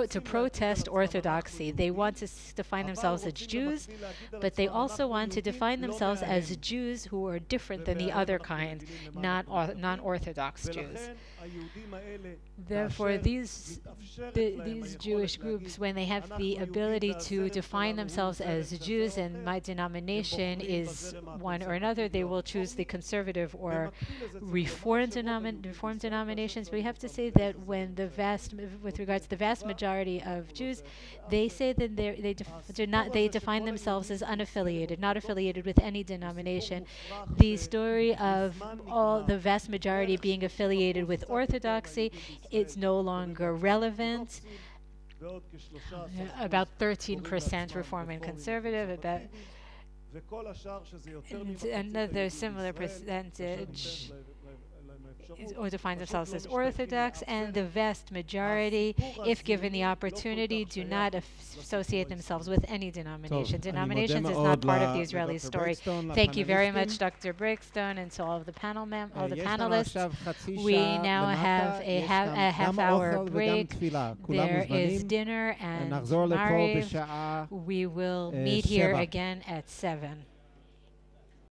to protest orthodoxy. They want to define themselves as Jews, but they also want to define themselves as Jews who are different than the other kind, not non-Orthodox Jews. Therefore, these Jewish groups, when they have the ability to define themselves as Jews, and my denomination is one or another, they will choose the conservative or reform denominations. We have to say that when with regards to the vast majority of Jews, they say that they define themselves as unaffiliated, not affiliated with any denomination. The story of all the vast majority being affiliated with Orthodoxy, it's no longer relevant. About 13% reform and conservative, about another similar percentage or define themselves as Orthodox, and the vast majority, if given the opportunity, do not associate themselves with any denomination. Denominations is not part of the Israeli story. Thank you very much, Dr. Breakstone, and to all of the panelists. We now have a half-hour break. There is dinner and Mariv. We will meet here again at 7.